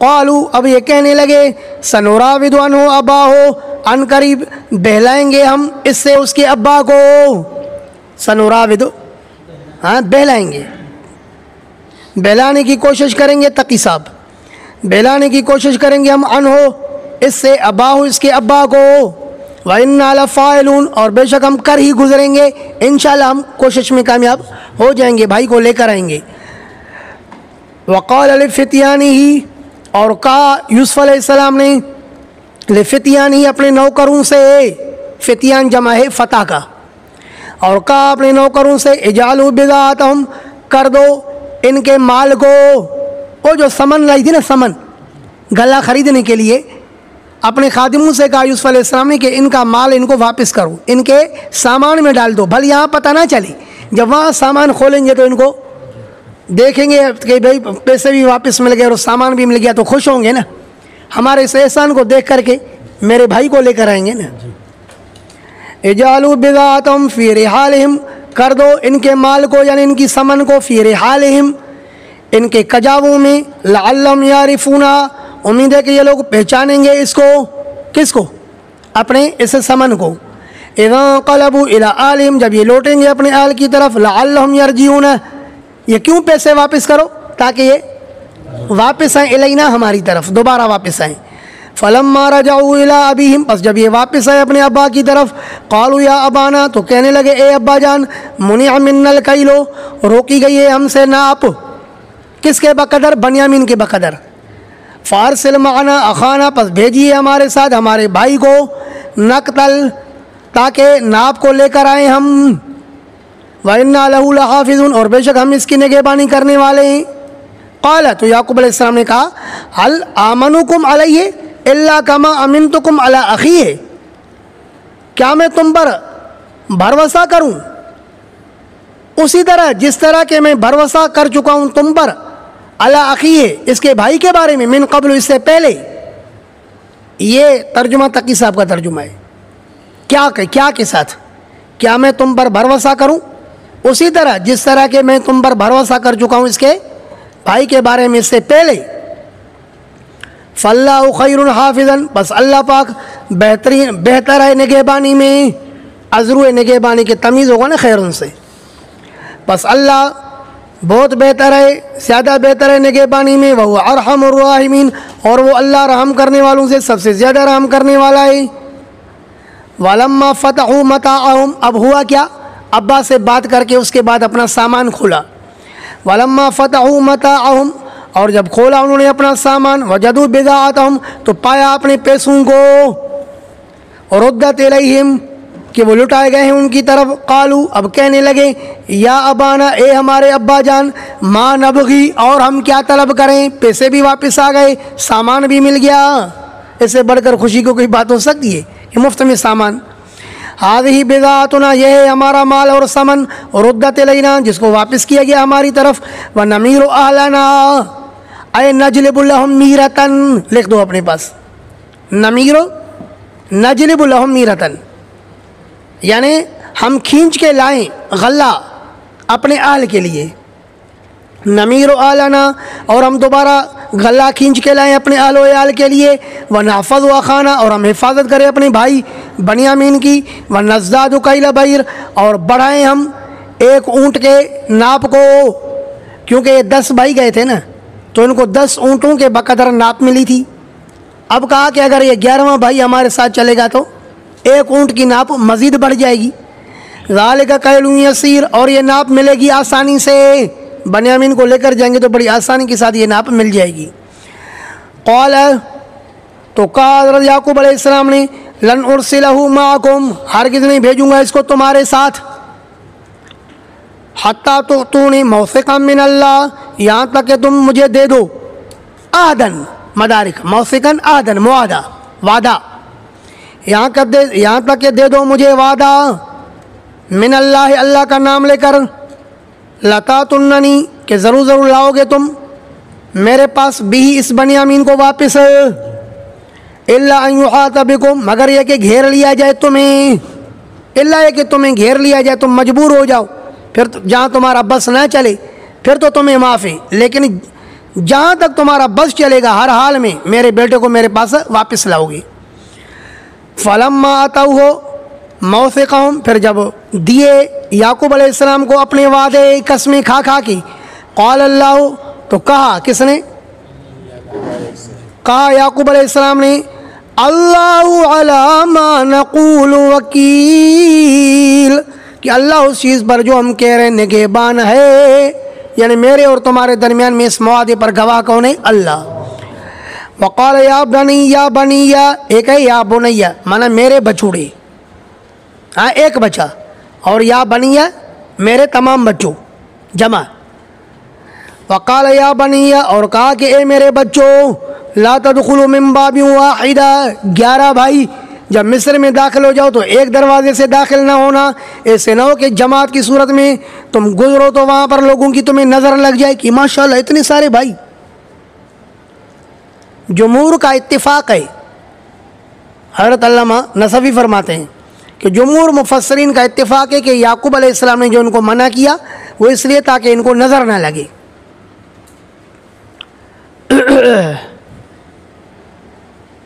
क़ालू, अब ये कहने लगे, सनुराविदु अन्हु अब्बाहु, अन करीब बहलाएंगे हम इससे उसके अब्बा को। सनुराविदु, हाँ बहलाएंगे, बहलाने की कोशिश करेंगे, तकी साहब, बहलाने की कोशिश करेंगे हम अन्हो इससे अब्बाहु, इसके अब्बा को। व इन्ना लफ़ाइलून, और बेशक हम कर ही गुजरेंगे, इंशाअल्लाह हम कोशिश में कामयाब हो जाएंगे, भाई को लेकर आएंगे। वक़ाल लिफ़ित्यानिही, और कहा यूसुफ़ अलैहिस्सलाम ने लिफ़ित्यानिही, अपने नौकरों से, फ़ित्यान जमा है फ़तह का, और कहा अपने नौकरों से, इजालू बिज़ाअतहुम, कर दो इनके माल को। वो जो समन लाई थी ना, समन गला ख़रीदने के लिए, अपने खादिमों से कहा यूसुफ़ अलैहिस्सलाम ने कि इनका माल इनको वापस करो, इनके सामान में डाल दो, भले यहाँ पता ना चले, जब वहाँ सामान खोलेंगे तो इनको देखेंगे कि भाई पैसे भी वापस मिल गए और सामान भी मिल गया, तो खुश होंगे ना, हमारे इस एहसान को देख करके मेरे भाई को लेकर आएंगे ना। इजालू बिज़ाअतहुम फ़ी रिहालिहिम, कर दो इनके माल को, यानी इनकी समन को, फ़ी रिहालिहिम, इनके कजावों में, लअल्लहुम यारिफूना, उम्मीद है कि ये लोग पहचानेंगे इसको, किसको, अपने इस समन को। इज़ा क़लबू इला आलिहिम, जब ये लौटेंगे अपने आल की तरफ, लअल्लहुम यरजिऊन, ये क्यों पैसे वापस करो, ताकि ये वापस आए, इलैना, हमारी तरफ दोबारा वापस आए। फलम्मा रजऊ इला अबीहिम, बस जब ये वापस आए अपने अब्बा की तरफ, क़ालू या अबाना, तो कहने लगे, ए अब्बा जान, मुनिअ मिन्नल कैलो, रोकी गई है हमसे नाप, किसके बकदर, बनियामीन के बकदर। फ़ारसिल माना अखाना, पस भेजिए हमारे साथ हमारे भाई को, नक़तल, ताकि नाप को लेकर आए हम। व इन्ना लहू लहाफ़िज़ून, और बेशक हम इसकी निगहबानी करने वाले हैं। क़ाल, तो याक़ूब अलैहिस्सलाम ने कहा, हल आमनुकुम अलैहि इल्ला कमा अमिनतुकुम अला अख़ीहि, क्या मैं तुम पर भरोसा करूं उसी तरह जिस तरह के मैं भरोसा कर चुका हूं तुम पर, अला अख़ीहि, इसके भाई के बारे में, मिन क़ब्ल, इससे पहले। ये तर्जुमा तकी साहब का तर्जुमा है। क्या के साथ, क्या मैं तुम पर भरोसा करूं उसी तरह जिस तरह के मैं तुम पर भरोसा कर चुका हूं इसके भाई के बारे में इससे पहले। फल्लाहु खैरुन हाफिज़न, बस अल्लाह पाक बेहतर है निगहबानी में, अज़रू निगहबानी के तमीज़ होगा ना खैरुन से, बस अल्लाह बहुत बेहतर है, ज़्यादा बेहतर है निगहबानी में। वह अरहमुर राहिमीन, और वो अल्लाह रहम करने वालों से सबसे ज़्यादा रहम करने वाला है। वलम्मा फ़तहू मताअहुम, अब हुआ क्या, अब्बा से बात करके उसके बाद अपना सामान खोला। वलम्मा फ़तहू मताअहुम, और जब खोला उन्होंने अपना सामान, वजदू बिज़ाअतहुम, तो पाया अपने पैसों को, रुद्दत इलैहिम, कि वो लुटाए गए हैं उनकी तरफ। क़ालू, अब कहने लगे, या अबाना, ए हमारे अब्बा जान, मा नबगी, और हम क्या तलब करें, पैसे भी वापस आ गए, सामान भी मिल गया, इससे बढ़कर खुशी को कोई बात हो सकती है, ये मुफ्त में सामान। हाज़िही बिज़ाअतुना, यह है हमारा माल और समन, रुद्दत इलैना, जिसको वापस किया गया हमारी तरफ। व नमीरु अहलना, अय नजलिबु लहुम मीरतन, लिख दो अपने पास, नमीरु नजलिबु लहुम मीरतन, यानी हम खींच के लाएं गल्ला अपने आल के लिए। नमीरु अहलना, और हम दोबारा गला खींच के लाएं अपने आल व आल के लिए। व नहफ़ज़ व खाना, और हम हिफाजत करें अपने भाई बनियामीन की। व नज़्दादु कैल बैर, और बढ़ाएं हम एक ऊँट के नाप को, क्योंकि ये 10 भाई गए थे ना, तो इनको 10 ऊँटों के बकदर नाप मिली थी। अब कहा कि अगर ये 11वां भाई हमारे साथ चलेगा तो एक ऊँट की नाप मज़ीद बढ़ जाएगी। ज़ालिका कैलुन यसीर, और ये नाप मिलेगी आसानी से, बनियामीन को लेकर जाएंगे तो बड़ी आसानी के साथ ये नाप मिल जाएगी। क़ाल, तो कहा याकूब अलैहिस्सलाम ने, लन उरसिलहु माअकुम, हरगिज़ नहीं भेजूँगा इसको तुम्हारे साथ, हत्ता तुअतूनी मौसिक़म मिन अल्लाह, यहाँ तक कि तुम मुझे दे दो, आहदन, मदारिक, मौसिक़न आहदन, मुआदा, वादा, यहाँ तक कि दे दो मुझे वादा, मिन अल्लाह, अल्लाह का नाम लेकर, लतातुन्ननी, कि ज़रूर लाओगे तुम मेरे पास, भी इस बनियामीन को वापस, इल्ला अन युहात बिकुम, मगर यह कि घेर लिया जाए तुम्हें, इल्ला यह कि तुम्हें घेर लिया जाए, तुम मजबूर हो जाओ, फिर जहाँ तुम्हारा बस ना चले फिर तो तुम्हें माफ़ है, लेकिन जहाँ तक तुम्हारा बस चलेगा हर हाल में मेरे बेटे को मेरे पास वापस लाओगे। फलम्मा अतऊ हो मौसिक़हुम, फिर जब दिए याकूब अलैहिस्सलाम को अपने वादे कसमें खा खा के, क़ाल अल्लाह, तो कहा किसने? कहा याकूब अलैहिस्सलाम ने, अल्लाहु अला मा नक़ूलु वकील, कि अल्लाह उस चीज़ पर जो हम कह रहे हैं निगहबान है, यानी मेरे और तुम्हारे दरमियान में इस मुआदे पर गवाह कौन है? अल्लाह। वक़ाल या बनिया, एक है या बुनैया माना मेरे बछुड़े, हाँ एक बच्चा, और या बनिया मेरे तमाम बच्चों जमा। वक़ाल या बनिया, और कहा कि ए मेरे बच्चों, ला तदखुलू मिन बाबिन वाहिदा, 11 भाई जब मिस्र में दाखिल हो जाओ तो एक दरवाजे से दाखिल ना होना। ऐसे ना हो कि जमात की सूरत में तुम गुजरो तो वहाँ पर लोगों की तुम्हें नज़र लग जाए कि माशाल्लाह इतने सारे भाई। जमहूर का इत्तिफाक है, हज़रत अल्लामा नसवी फरमाते हैं कि जमहूर मुफस्सरीन का इत्तिफाक है कि याकूब अलैहिस्सलाम ने जो उनको मना किया वो इसलिए ताकि इनको नज़र ना लगे।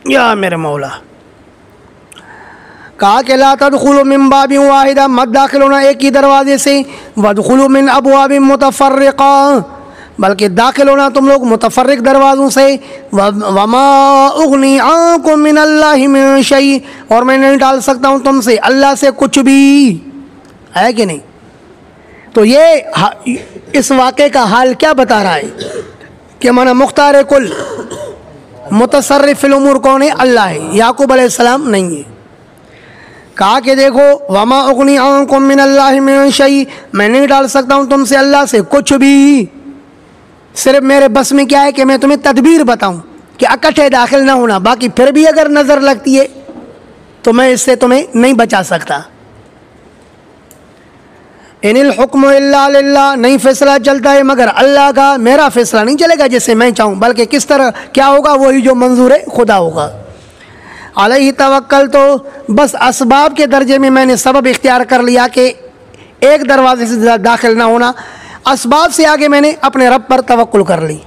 या मेरे मौला, कहा कि ला तदखुलू मिन बाबिन वाहिदा, मत दाखिल होना एक ही दरवाजे से, वदखुलू मिन अबवाबिन मुतफर्रिका, बल्कि दाखिल होना तुम लोग मुतफर्रिक दरवाज़ों से। वमा उगनी आकुम मिन अल्लाहि मिन शै, और मैं नहीं डाल सकता हूँ तुमसे अल्लाह से कुछ भी, है कि नहीं? तो ये इस वाक़े का हाल क्या बता रहा है कि माना मुख्तार कुल मुतसर्रिफ फिल उमूर कौन है? अल्लाह है, याकूब अलैहिस्सलाम नहीं है। कहा कि देखो वमा उगनी आकुम मिन अल्लाहि मिन शै, मैं नहीं डाल सकता हूँ तुमसे अल्लाह से कुछ भी, सिर्फ मेरे बस में क्या है कि मैं तुम्हें तदबीर बताऊँ कि इकट्ठे दाखिल ना होना, बाकी फिर भी अगर नज़र लगती है तो मैं इससे तुम्हें नहीं बचा सकता। इनिल हुक्मु इल्ला लिल्लाह, नहीं फैसला चलता है मगर अल्लाह का, मेरा फैसला नहीं चलेगा जैसे मैं चाहूँ, बल्कि किस तरह क्या होगा वही जो मंजूर है खुदा होगा। अलैहि तवक्कल, तो बस असबाब के दर्जे में मैंने सबब इख्तियार कर लिया कि एक दरवाजे से दाखिल ना होना, असबाब से आगे मैंने अपने रब पर तवक्कुल कर ली।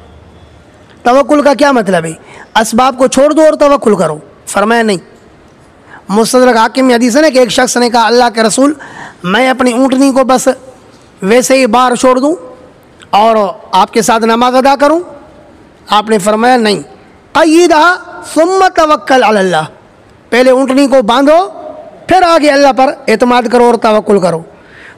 तवक्कुल का क्या मतलब है? असबाब को छोड़ दो और तवक्कुल करो। फरमाया नहीं। मुस्तदरक हाकिम में हदीस है ना कि एक शख्स ने कहा अल्लाह के रसूल, मैं अपनी ऊँटनी को बस वैसे ही बाहर छोड़ दूँ और आपके साथ नमाज अदा करूँ? आपने फरमाया नहीं, क़य्यिदहा सुम्मा तवक्कल अलल्लाह, पहले ऊँटनी को बांधो फिर आगे अल्लाह पर एतमाद करो और तवक्कुल करो।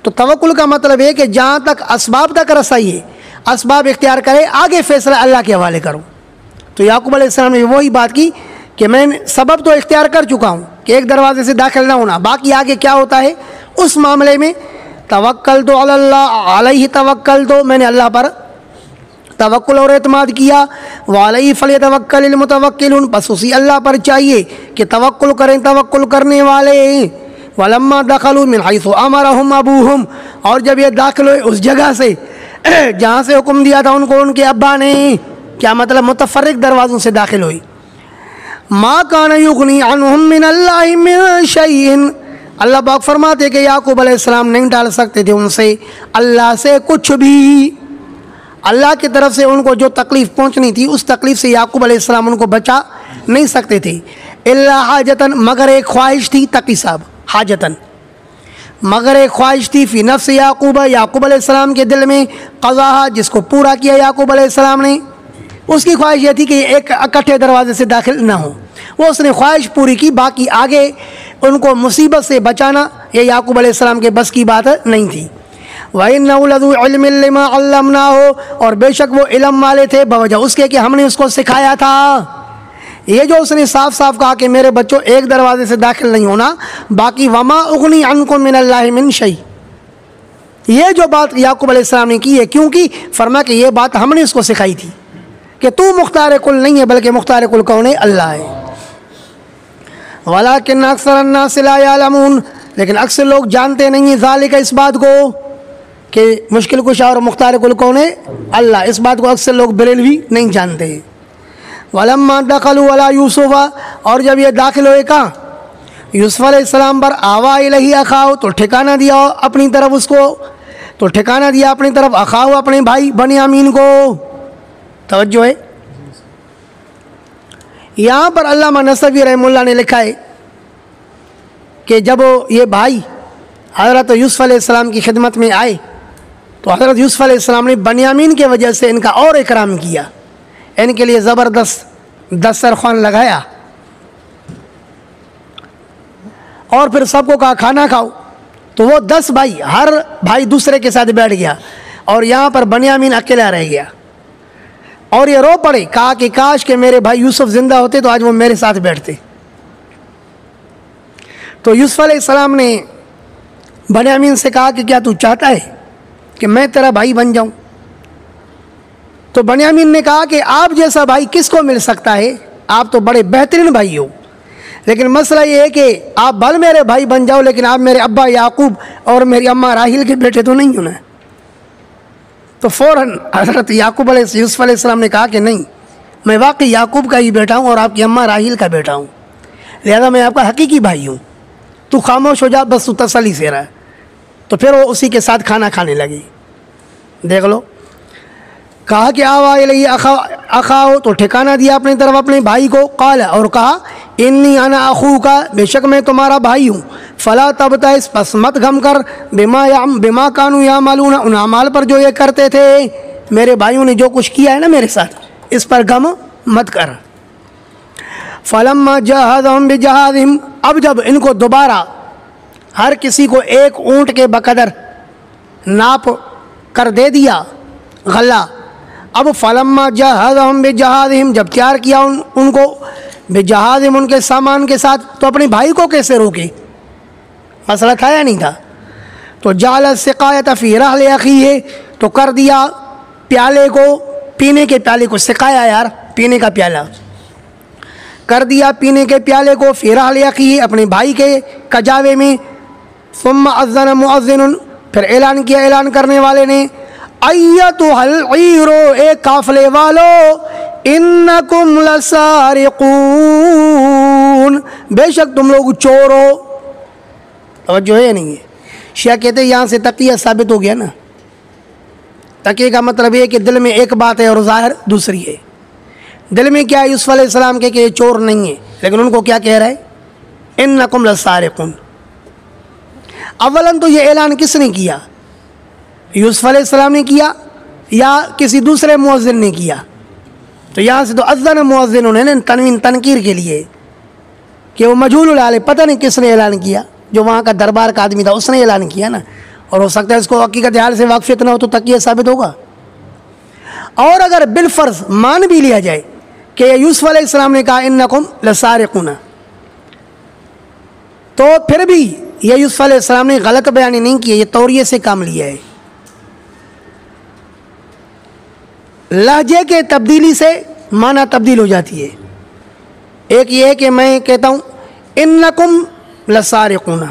तो तवक्कुल का मतलब है कि जहाँ तक असबाब तक रसाई है, असबाब इख्तियार करे, आगे फैसला अल्लाह के हवाले करो। तो याकूब अलैहिस्सलाम ने वही बात की कि मैं सबब तो इख्तियार कर चुका हूँ कि एक दरवाजे से दाखिल ना होना, बाकी आगे क्या होता है उस मामले में तवक्कल तो अल्लाह, अलैहि तवक्कल, तो मैंने अल्लाह पर तवक्कुल और एतमाद किया। वालैहि फल्यतवक्कलिल मुतवक्किलून, बस उसी अल्लाह पर चाहिए कि तवक्कुल करें तवक्कुल करने वाले। वलम्मा दखलू मिन हैसु अमरहुम अबूहुम, और जब ये दाखिल हुए उस जगह से जहाँ से हुक्म दिया था उनको उनके अब्बा ने, क्या मतलब मुतफर्रिक दरवाज़ों से दाखिल हुई। मा कान युगनी अन्हुम मिन अल्लाहि मिन शैइन, अल्लाह पाक फरमाते कि याकूब अलैहिस्सलाम नहीं डाल सकते थे उनसे अल्लाह से कुछ भी। अल्लाह की तरफ से उनको जो तकलीफ़ पहुँचनी थी उस तकलीफ़ से याकूब अलैहिस्सलाम उनको बचा नहीं सकते थे। इल्ला हाजतन, मगर एक ख्वाहिश थी, तकी साहब, हाजतन मगर एक ख्वाहिश थी, फ़ी नफ्स याकूब, याकूब अलैहिस्सलाम के दिल में, क़ज़ाहा, जिसको पूरा किया याकूब अलैहिस्सलाम ने। उसकी ख्वाहिश ये थी कि एक इकट्ठे दरवाजे से दाखिल ना हो, वो उसने ख्वाहिश पूरी की, बाकी आगे उनको मुसीबत से बचाना ये याकूब अलैहिस्सलाम के बस की बात नहीं थी। वइन्नहु लज़ू इल्मिन लिमा अल्लमनाहु, और बेशक वो इल्म वाले थे बवजह उसके कि हमने उसको सिखाया था। ये जो उसने साफ साफ कहा कि मेरे बच्चों एक दरवाजे से दाखिल नहीं होना, बाकी वमा उगनी अन्कुम मिनल्लाहि मिन शै, ये जो बात याकूब अलैहिस्सलाम ने की है, क्योंकि फरमा कि ये बात हमने उसको सिखाई थी कि तू मुख्तार कुल नहीं है, बल्कि मुख्तार कुल कौन है? अल्लाह है। वलाकिन अक्सर अन्नास ला यअलमून, लेकिन अक्सर लोग जानते नहीं हैं ज़ालिका, इस बात को कि मुश्किल कुशा और मुख्तार कुल कौन है? अल्लाह। इस बात को अक्सर लोग बरेलवी नहीं जानते। वलम्मा दखलू अला यूसुफ़ा, और जब ये दाखिल हुए कहाँ? यूसुफ़ अलैहिस्सलाम पर, आवा इलैहि अखाहु, तो ठिकाना दिया अपनी तरफ उसको, तो ठिकाना दिया अपनी तरफ, अखाहु अपने भाई बनियामीन को। तवज्जो है। यहाँ पर अल्लामा नसवी रहमुल्लाह ने लिखा है कि जब ये भाई हज़रत यूसुफ़ अलैहिस्सलाम की खिदमत में आए तो हज़रत यूसुफ़ अलैहिस्सलाम ने बनियामीन के वजह से इनका और इकराम किया, इनके लिए ज़बरदस्त दस्तरख़्वान लगाया और फिर सबको कहा खाना खाओ। तो वो 10 भाई, हर भाई दूसरे के साथ बैठ गया और यहाँ पर बनियामीन अकेला रह गया और ये रो पड़े, कहा कि काश के मेरे भाई यूसुफ ज़िंदा होते तो आज वो मेरे साथ बैठते। तो यूसुफ अलैहिस्सलाम ने बनियामीन से कहा कि क्या तू चाहता है कि मैं तेरा भाई बन जाऊं? तो बनियामीन ने कहा कि आप जैसा भाई किसको मिल सकता है, आप तो बड़े बेहतरीन भाई हो, लेकिन मसला ये है कि आप भले मेरे भाई बन जाओ लेकिन आप मेरे अब्बा याकूब और मेरी अम्मा राहील के बेटे तो नहीं हो ना। तो फ़ौरन हज़रत यूसुफ अलैहिस्सलाम ने कहा कि नहीं, मैं वाकई याकूब का ही बेटा हूँ और आपकी अम्मा राहील का बेटा हूँ, लिहाजा मैं आपका हकीकी भाई हूँ, तू खामोश हो जा, बस तू तसल्ली से रहा। तो फिर वो उसी के साथ खाना खाने लगी। देख लो, कहा कि आवा इलैहि अखाओ, तो ठिकाना दिया अपनी तरफ अपने भाई को। काला, और कहा इन्नी अना अखूका, बेशक मैं तुम्हारा भाई हूँ। फ़ला तबतइस, बस मत गम कर, बिमा कानू यामलून, उन अमाल पर जो ये करते थे, मेरे भाइयों ने जो कुछ किया है ना मेरे साथ, इस पर गम मत कर। फ़लम्मा जहज़हुम बिजहाज़िहिम, अब जब इनको दोबारा हर किसी को एक ऊँट के बकदर नाप कर दे दिया गला, अब फ़लम्मा जहज़हुम बिजहाज़िहिम, जब तैयार किया उनको बिजहाज़िहिम, उनके सामान के साथ, तो अपने भाई को कैसे रोके, मसला था या नहीं था। तो जाल सिकायत फ़ी रहल अख़ीह, तो कर दिया प्याले को, पीने के प्याले को, सिकाया यार पीने का प्याला, कर दिया पीने के प्याले को फ़ी रहल अख़ीह, अपने भाई के कजावे में। सुम्मा अज़्ज़न मुअज़्ज़िनुन, फिर ऐलान किया ऐलान करने वाले ने, अय्यतुहल ईरो, एक काफ़िले वालो, इन्नकुम लसारिकून, बेशक तुम लोग चोर हो। तवज्जो है नहीं है? शिया कहते हैं यहाँ से तकिया साबित हो गया ना। तकिए का मतलब ये कि दिल में एक बात है और ज़ाहिर दूसरी है। दिल में क्या है यूसुफ अलैहिस्सलाम के कि ये चोर नहीं है, लेकिन उनको क्या कह रहा है, इन्नकुम लसारिकून। अव्वलन तो ये ऐलान किसने किया, यूसुफ अलैहिस्सलाम ने किया या किसी दूसरे मुअज़्ज़िन ने किया? तो यहाँ से तो अज़्ज़न मुअज़्ज़िन उन्होंने तनवीन तनकीर के लिए कि वो मजहूल हाल है, पता नहीं किसने ऐलान किया, जो वहाँ का दरबार का आदमी था उसने ऐलान किया ना, और हो सकता है इसको हकीकत हाल से वाक़फ़ियत ना हो तो तकिया साबित होगा। और अगर बिलफ़र्ज़ मान भी लिया जाए कि यूसुफ अलैहिस्सलाम ने कहा इन्नकुम लसारिकून, तो फिर भी ये यूसुफ अलैहिस्सलाम ने गलत बयानी नहीं की, ये तौरिये से काम लिया है। लहजे के तब्दीली से माना तब्दील हो जाती है। एक ये है कि मैं कहता हूँ इन्नकुम लसारिकून,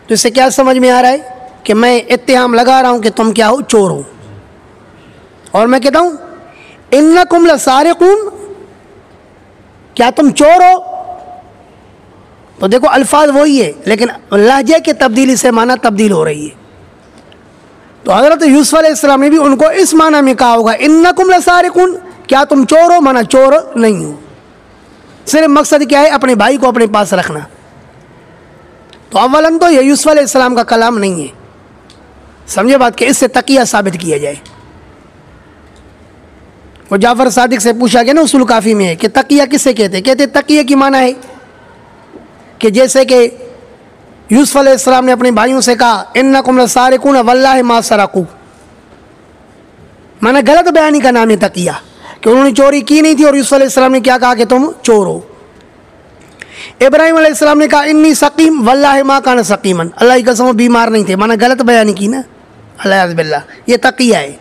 तो इससे क्या समझ में आ रहा है कि मैं इत्तेहाम लगा रहा हूँ कि तुम क्या हो, चोर हो। और मैं कहता हूँ इन्नकुम लसारिकून, क्या तुम चोर हो? तो देखो अल्फाज वही है, लेकिन लहजे के तब्दीली से माना तब्दील हो रही है। तो हज़रत यूसुफ अलैहिस्सलाम ने भी उनको इस माना में कहा होगा इन्नकुम लसारिकून, क्या तुम चोर हो, माना चोर नहीं हो। सिर्फ मकसद क्या है, अपने भाई को अपने पास रखना। तो अव्वलन तो ये यूसुफ अलैहिस्सलाम का कलाम नहीं है, समझे बात, कि इससे तकिया साबित किया जाए। वो जाफ़र सादिक से पूछा गया ना उसूल काफ़ी में है कि तकिया किससे कहते, कहते तकिया की माना है कि जैसे कि यूसुफ अलैहिस्सलाम ने अपने भाइयों से कहा इन्नकुम लसारिकून वल्लाहि मा सरकू, माना गलत बयानी का नाम है तकिया, कि उन्होंने चोरी की नहीं थी और यूसुफ अलैहिस्सलाम ने क्या कहा कि तुम चोर हो। इब्राहीम अलैहिस्सलाम ने कहा इन्नी सकीम वल्लाहि मा कान सकीमन, अल्लाह की कसम बीमार नहीं थे, माना गलत बयानी की ना, अल्लाह बिल्लाह, ये तकिया है।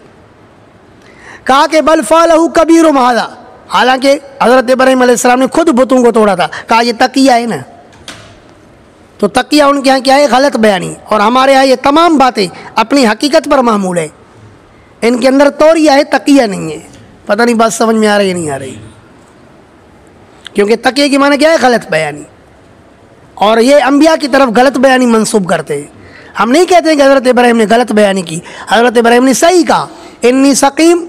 कहा कि बल फ़अलहु कबीरुहुम हाज़ा, हालांकि हज़रत इब्राहीम अलैहिस्सलाम ने खुद बुतों को तोड़ा था, कहा ये तकिया है ना। तो तकिया उनके यहाँ क्या है, गलत बयानी, और हमारे यहाँ ये तमाम बातें अपनी हकीकत पर मामूल है, इनके अंदर तौरिया है, तकिया नहीं है। पता नहीं बात समझ में आ रही है नहीं आ रही, क्योंकि तकिया की माने क्या है, गलत बयानी, और ये अंबिया की तरफ गलत बयानी मंसूब करते हैं। हम नहीं कहते कि हज़रत इब्राहीम ने गलत बयानी की, हज़रत इब्राहीम ने सही कहा इन्नी सकीम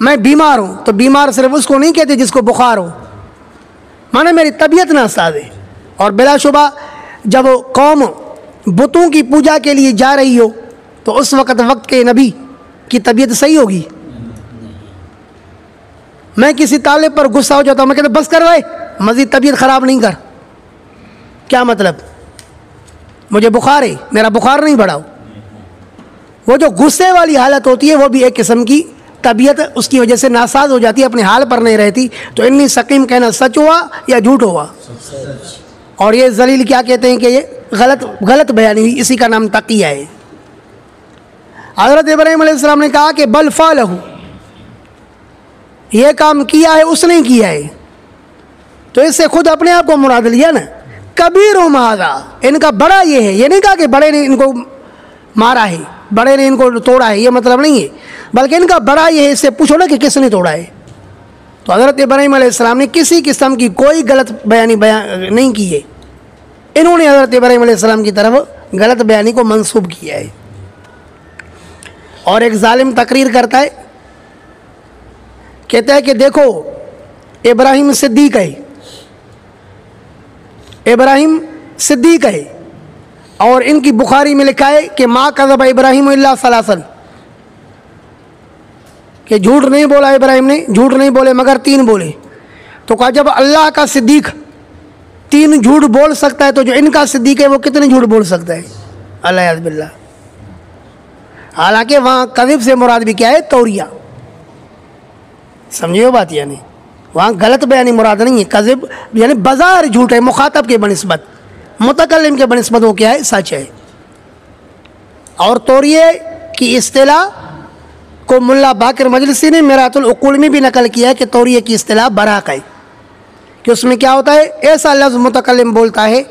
मैं बीमार हूँ, तो बीमार सिर्फ उसको नहीं कहते जिसको बुखार हो, माने मेरी तबीयत नासाज है। और बिलाशुबा जब कौम बुतों की पूजा के लिए जा रही हो तो उस वक्त के नबी की तबीयत सही होगी? मैं किसी तालिब पर गुस्सा हो जाता हूँ, मैं कहता बस कर भाई, मज़ीद तबीयत ख़राब नहीं कर। क्या मतलब? मुझे बुखार है, मेरा बुखार नहीं बढ़ाओ। वो जो गुस्से वाली हालत होती है वो भी एक किस्म की तबीयत उसकी वजह से नासाज हो जाती है, अपने हाल पर नहीं रहती। तो इन्नी सकीम कहना सच हुआ या झूठ हुआ? और ये जलील क्या कहते हैं कि ये गलत बयानी हुई, इसी का नाम तकिया है। हज़रत इब्राहीम अलैहिस्सलाम ने कहा कि बल फ़अलहु, ये काम किया है उसने किया है, तो इससे खुद अपने आप को मुराद लिया ना। कबीरुहुम हाज़ा, इनका बड़ा ये है, ये नहीं कहा कि बड़े ने इनको मारा है, बड़े ने इनको तोड़ा है, ये मतलब नहीं है, बल्कि इनका बड़ा ये है, इससे पूछो ना कि किसने तोड़ा है। तो हज़रत इब्राहीम अलैहिस्सलाम ने किसी किस्म की कोई गलत बयान नहीं की है, इन्होंने हज़रत इब्राहीम अलैहिस्सलाम की तरफ गलत बयानी को मंसूब किया है। और एक जालिम तकरीर करता है, कहता है कि देखो इब्राहीम सिद्दीक है, इब्राहीम सिद्दीक है, और इनकी बुखारी में लिखा है कि मा कज़ब इब्राहीम इल्ला सलासन, कि झूठ नहीं बोला इब्राहीम ने, झूठ नहीं बोले मगर 3 बोले। तो कहा जब अल्लाह का सिद्दीक 3 झूठ बोल सकता है तो जो इनका सिद्दीक है वो कितने झूठ बोल सकता है? अल्लाह बिल्लाह। हालांकि वहाँ कज़िब से मुराद भी क्या है? तौरिया। समझिए बात, यानी वहाँ गलत बयानी मुराद नहीं है। कज़िब यानी बाजार झूठ है, मुखातब के बनिस्बत, मुतकल्लिम के बनिस्बत वो क्या है? सच है। और तौरिये की इस्तिलाह को मुल्ला बाकर मजलिसी ने मिरातुल उकूल में भी नकल किया है कि तौरिये की इस्तिलाह बराक है, कि उसमें क्या होता है, ऐसा लफ्ज़ मुतकल्लिम बोलता है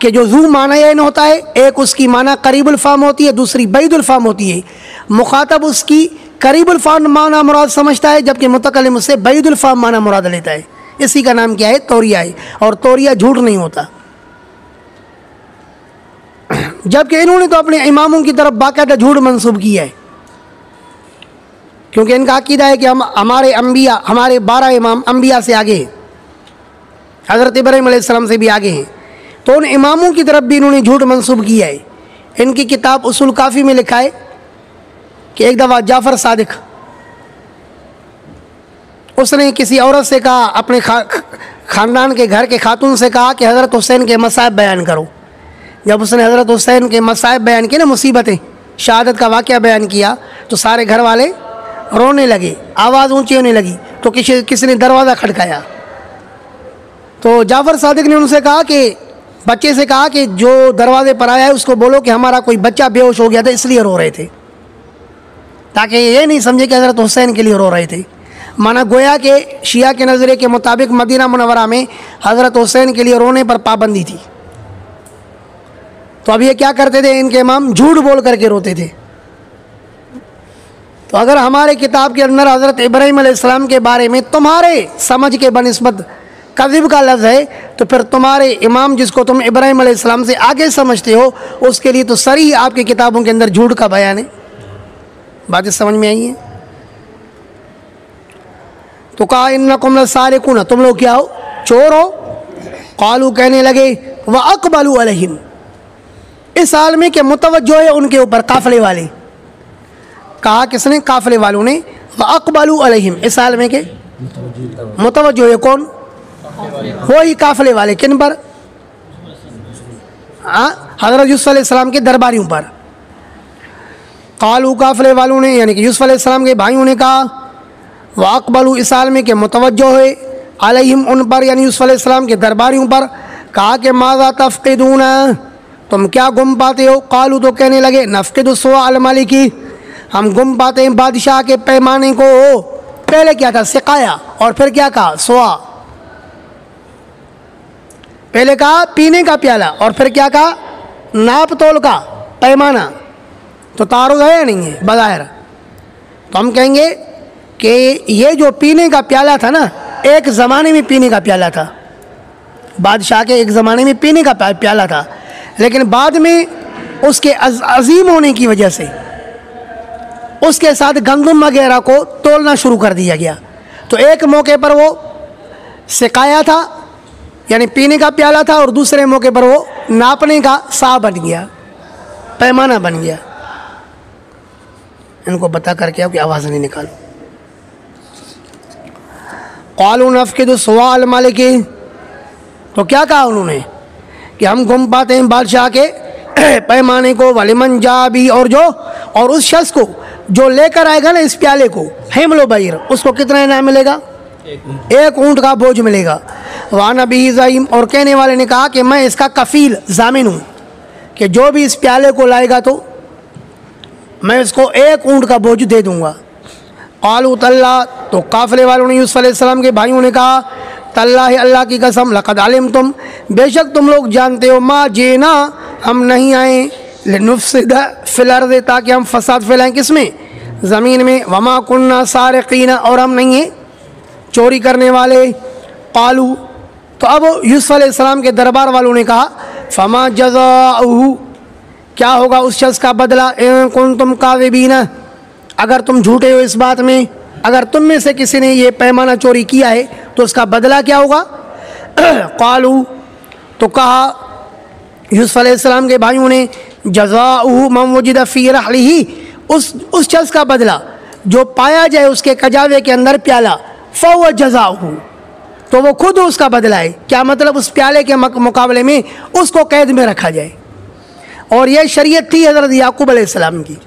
कि जो जू माना यानी होता है, एक उसकी माना करीबुल फ़ाम होती है, दूसरी बैदुल फ़ाम होती है। मुखातब उसकी करीबुल फ़ाम माना मुराद समझता है, जबकि मुतकल्लिम उससे बैदुल फ़ाम माना मुराद लेता है। इसी का नाम क्या है? तौरिया है। और तौरिया झूठ नहीं होता। जबकि इन्होंने तो अपने इमामों की तरफ बाकायदा झूठ मंसूब किया है, क्योंकि इनका अकीदा है कि हमारे अम्बिया, हमारे 12 इमाम अम्बिया से आगे हैं, हज़रत इब्राहीम अलैहिस्सलाम से भी आगे हैं। तो उन इमामों की तरफ भी इन्होंने झूठ मंसूब किया है। इनकी किताब उसूल काफ़ी में लिखा है कि एक दफ़ा जाफ़र सादिक, उसने किसी औरत से कहा, अपने ख़ानदान के घर के खातून से कहा कि हज़रत हुसैन के मसाइब बयान करो। जब उसने हज़रत हुसैन के मसाइब बयान किए ना, मुसीबतें, शहादत का वाक़या बयान किया, तो सारे घर वाले रोने लगे, आवाज़ ऊंची होने लगी। तो किसी ने दरवाज़ा खटकाया। तो जाफ़र सादिक ने उनसे कहा कि बच्चे से कहा कि जो दरवाजे पर आया है उसको बोलो कि हमारा कोई बच्चा बेहोश हो गया था इसलिए रो रहे थे, ताकि ये नहीं समझे कि हज़रत हुसैन के लिए रो रहे थे। माना गोया के शिया के नज़रिए के मुताबिक मदीना मुनव्वरा में हज़रत हुसैन के लिए रोने पर पाबंदी थी। तो अब ये क्या करते थे, इनके इमाम झूठ बोल करके रोते थे। तो अगर हमारे किताब के अंदर हज़रत इब्राहीम अलैहिस्सलाम के बारे में तुम्हारे समझ के बनिस्बत कज़िब का लफ्ज़ है, तो फिर तुम्हारे इमाम जिसको तुम इब्राहीम अलैहिस्सलाम से आगे समझते हो, उसके लिए तो सरी आपकी किताबों के अंदर झूठ का बयान है। बातें समझ में आई है? तो कहा इन्नकुम लसारिकून, तुम लोग क्या हो? चोर हो। क़ालू, कहने लगे, व अक़बलू अलैहिम, इस हाल में कि मुतवज्जो है उनके ऊपर, काफ़िले वाले। कहा किसने? काफ़िले वालों ने। व अक़बलू अलैहिम, इस हाल में के मुतवज्जो है कौन? वही काफ़िले वाले। किन पर? हाँ, हज़रत यूसुफ़ अलैहिस्सलाम के दरबारियों पर। क़ालू, काफ़िले वालों ने यानी कि यूसुफ़ अलैहिस्सलाम के भाइयों ने कहा, व अक़बलू, इस हाल में कि मुतवज्जो है, अलैहिम, उन पर, यानी यूसुफ़ अलैहिस्सलाम के दरबारियों पर। कहा कि माज़ा तफ़क़िदून, तुम क्या गुम पाते हो? क़ालू, तो कहने लगे, नफ़क़िदु सुवा अल मलिकी, हम गुम पाते हैं बादशाह के पैमाने को। पहले क्या था? सिकाया, और फिर क्या कहा? सुआ। पहले कहा पीने का प्याला, और फिर क्या कहा? नाप तोल का पैमाना। तो तारुज़ है या नहीं है? बज़ाहिर। तो हम कहेंगे कि ये जो पीने का प्याला था ना, एक ज़माने में पीने का प्याला था, बादशाह के एक ज़माने में पीने का प्याला था, लेकिन बाद में उसके अजीम होने की वजह से, उसके साथ गंदम वगैरह को तोलना शुरू कर दिया गया। तो एक मौके पर वो सिकाया था यानी पीने का प्याला था, और दूसरे मौके पर वो नापने का सा बन गया, पैमाना बन गया। इनको बता करके आओ कि आवाज़ नहीं निकालो। क़ालू नफ़क़िदु सुवाअल मालिकी, तो क्या कहा उन्होंने कि हम गुम पाते हैं बादशाह के पैमाने को, वलिमन जाबी, और उस शख्स को जो लेकर आएगा ना इस प्याले को, हिमलो बैर, उसको कितना इनाम मिलेगा? एक ऊँट का बोझ मिलेगा। वहाँ नबी ज़ईम, और कहने वाले ने कहा कि मैं इसका कफ़ील ज़ामिन हूँ कि जो भी इस प्याले को लाएगा तो मैं इसको एक ऊँट का बोझ दे दूँगा। क़ालू तल्ला, तो काफ़िले वालों ने यूसुफ़ अलैहिस्सलाम के भाइयों ने कहा, तल्लाहि, अल्लाह की कसम, लक़द अलिमतुम, बेशक तुम लोग जानते हो, मा जेना, हम नहीं आए, लिनुफ़सिद फ़िल अर्ज़, ताकि हम फ़साद फैलाएँ किसमें? ज़मीन में, वमा कुन्ना सारिक़ीना, और हम नहीं हैं चोरी करने वाले। क़ालू, तो अब यूसुफ़ अलैहिस्सलाम के दरबार वालों ने कहा, फ़मा जज़ाउहु, क्या होगा उस शख्स का बदला, इन कुन्तुम काज़िबीना, अगर तुम झूठे हो इस बात में, अगर तुम में से किसी ने ये पैमाना चोरी किया है तो उसका बदला क्या होगा? क़ालू, तो कहा यूसुफ़ अलैहिस्सलाम के भाइयों ने, जज़ाउहु मन वुजिद फ़ी रहलिही, उस शख्स का बदला जो पाया जाए उसके कजावे के अंदर प्याला, फ़हुव जज़ाउहु, तो वो खुद उसका बदला है। क्या मतलब? उस प्याले के मुकाबले में उसको कैद में रखा जाए। और यह शरीयत थी हज़रत याकूब अलैहिस्सलाम की।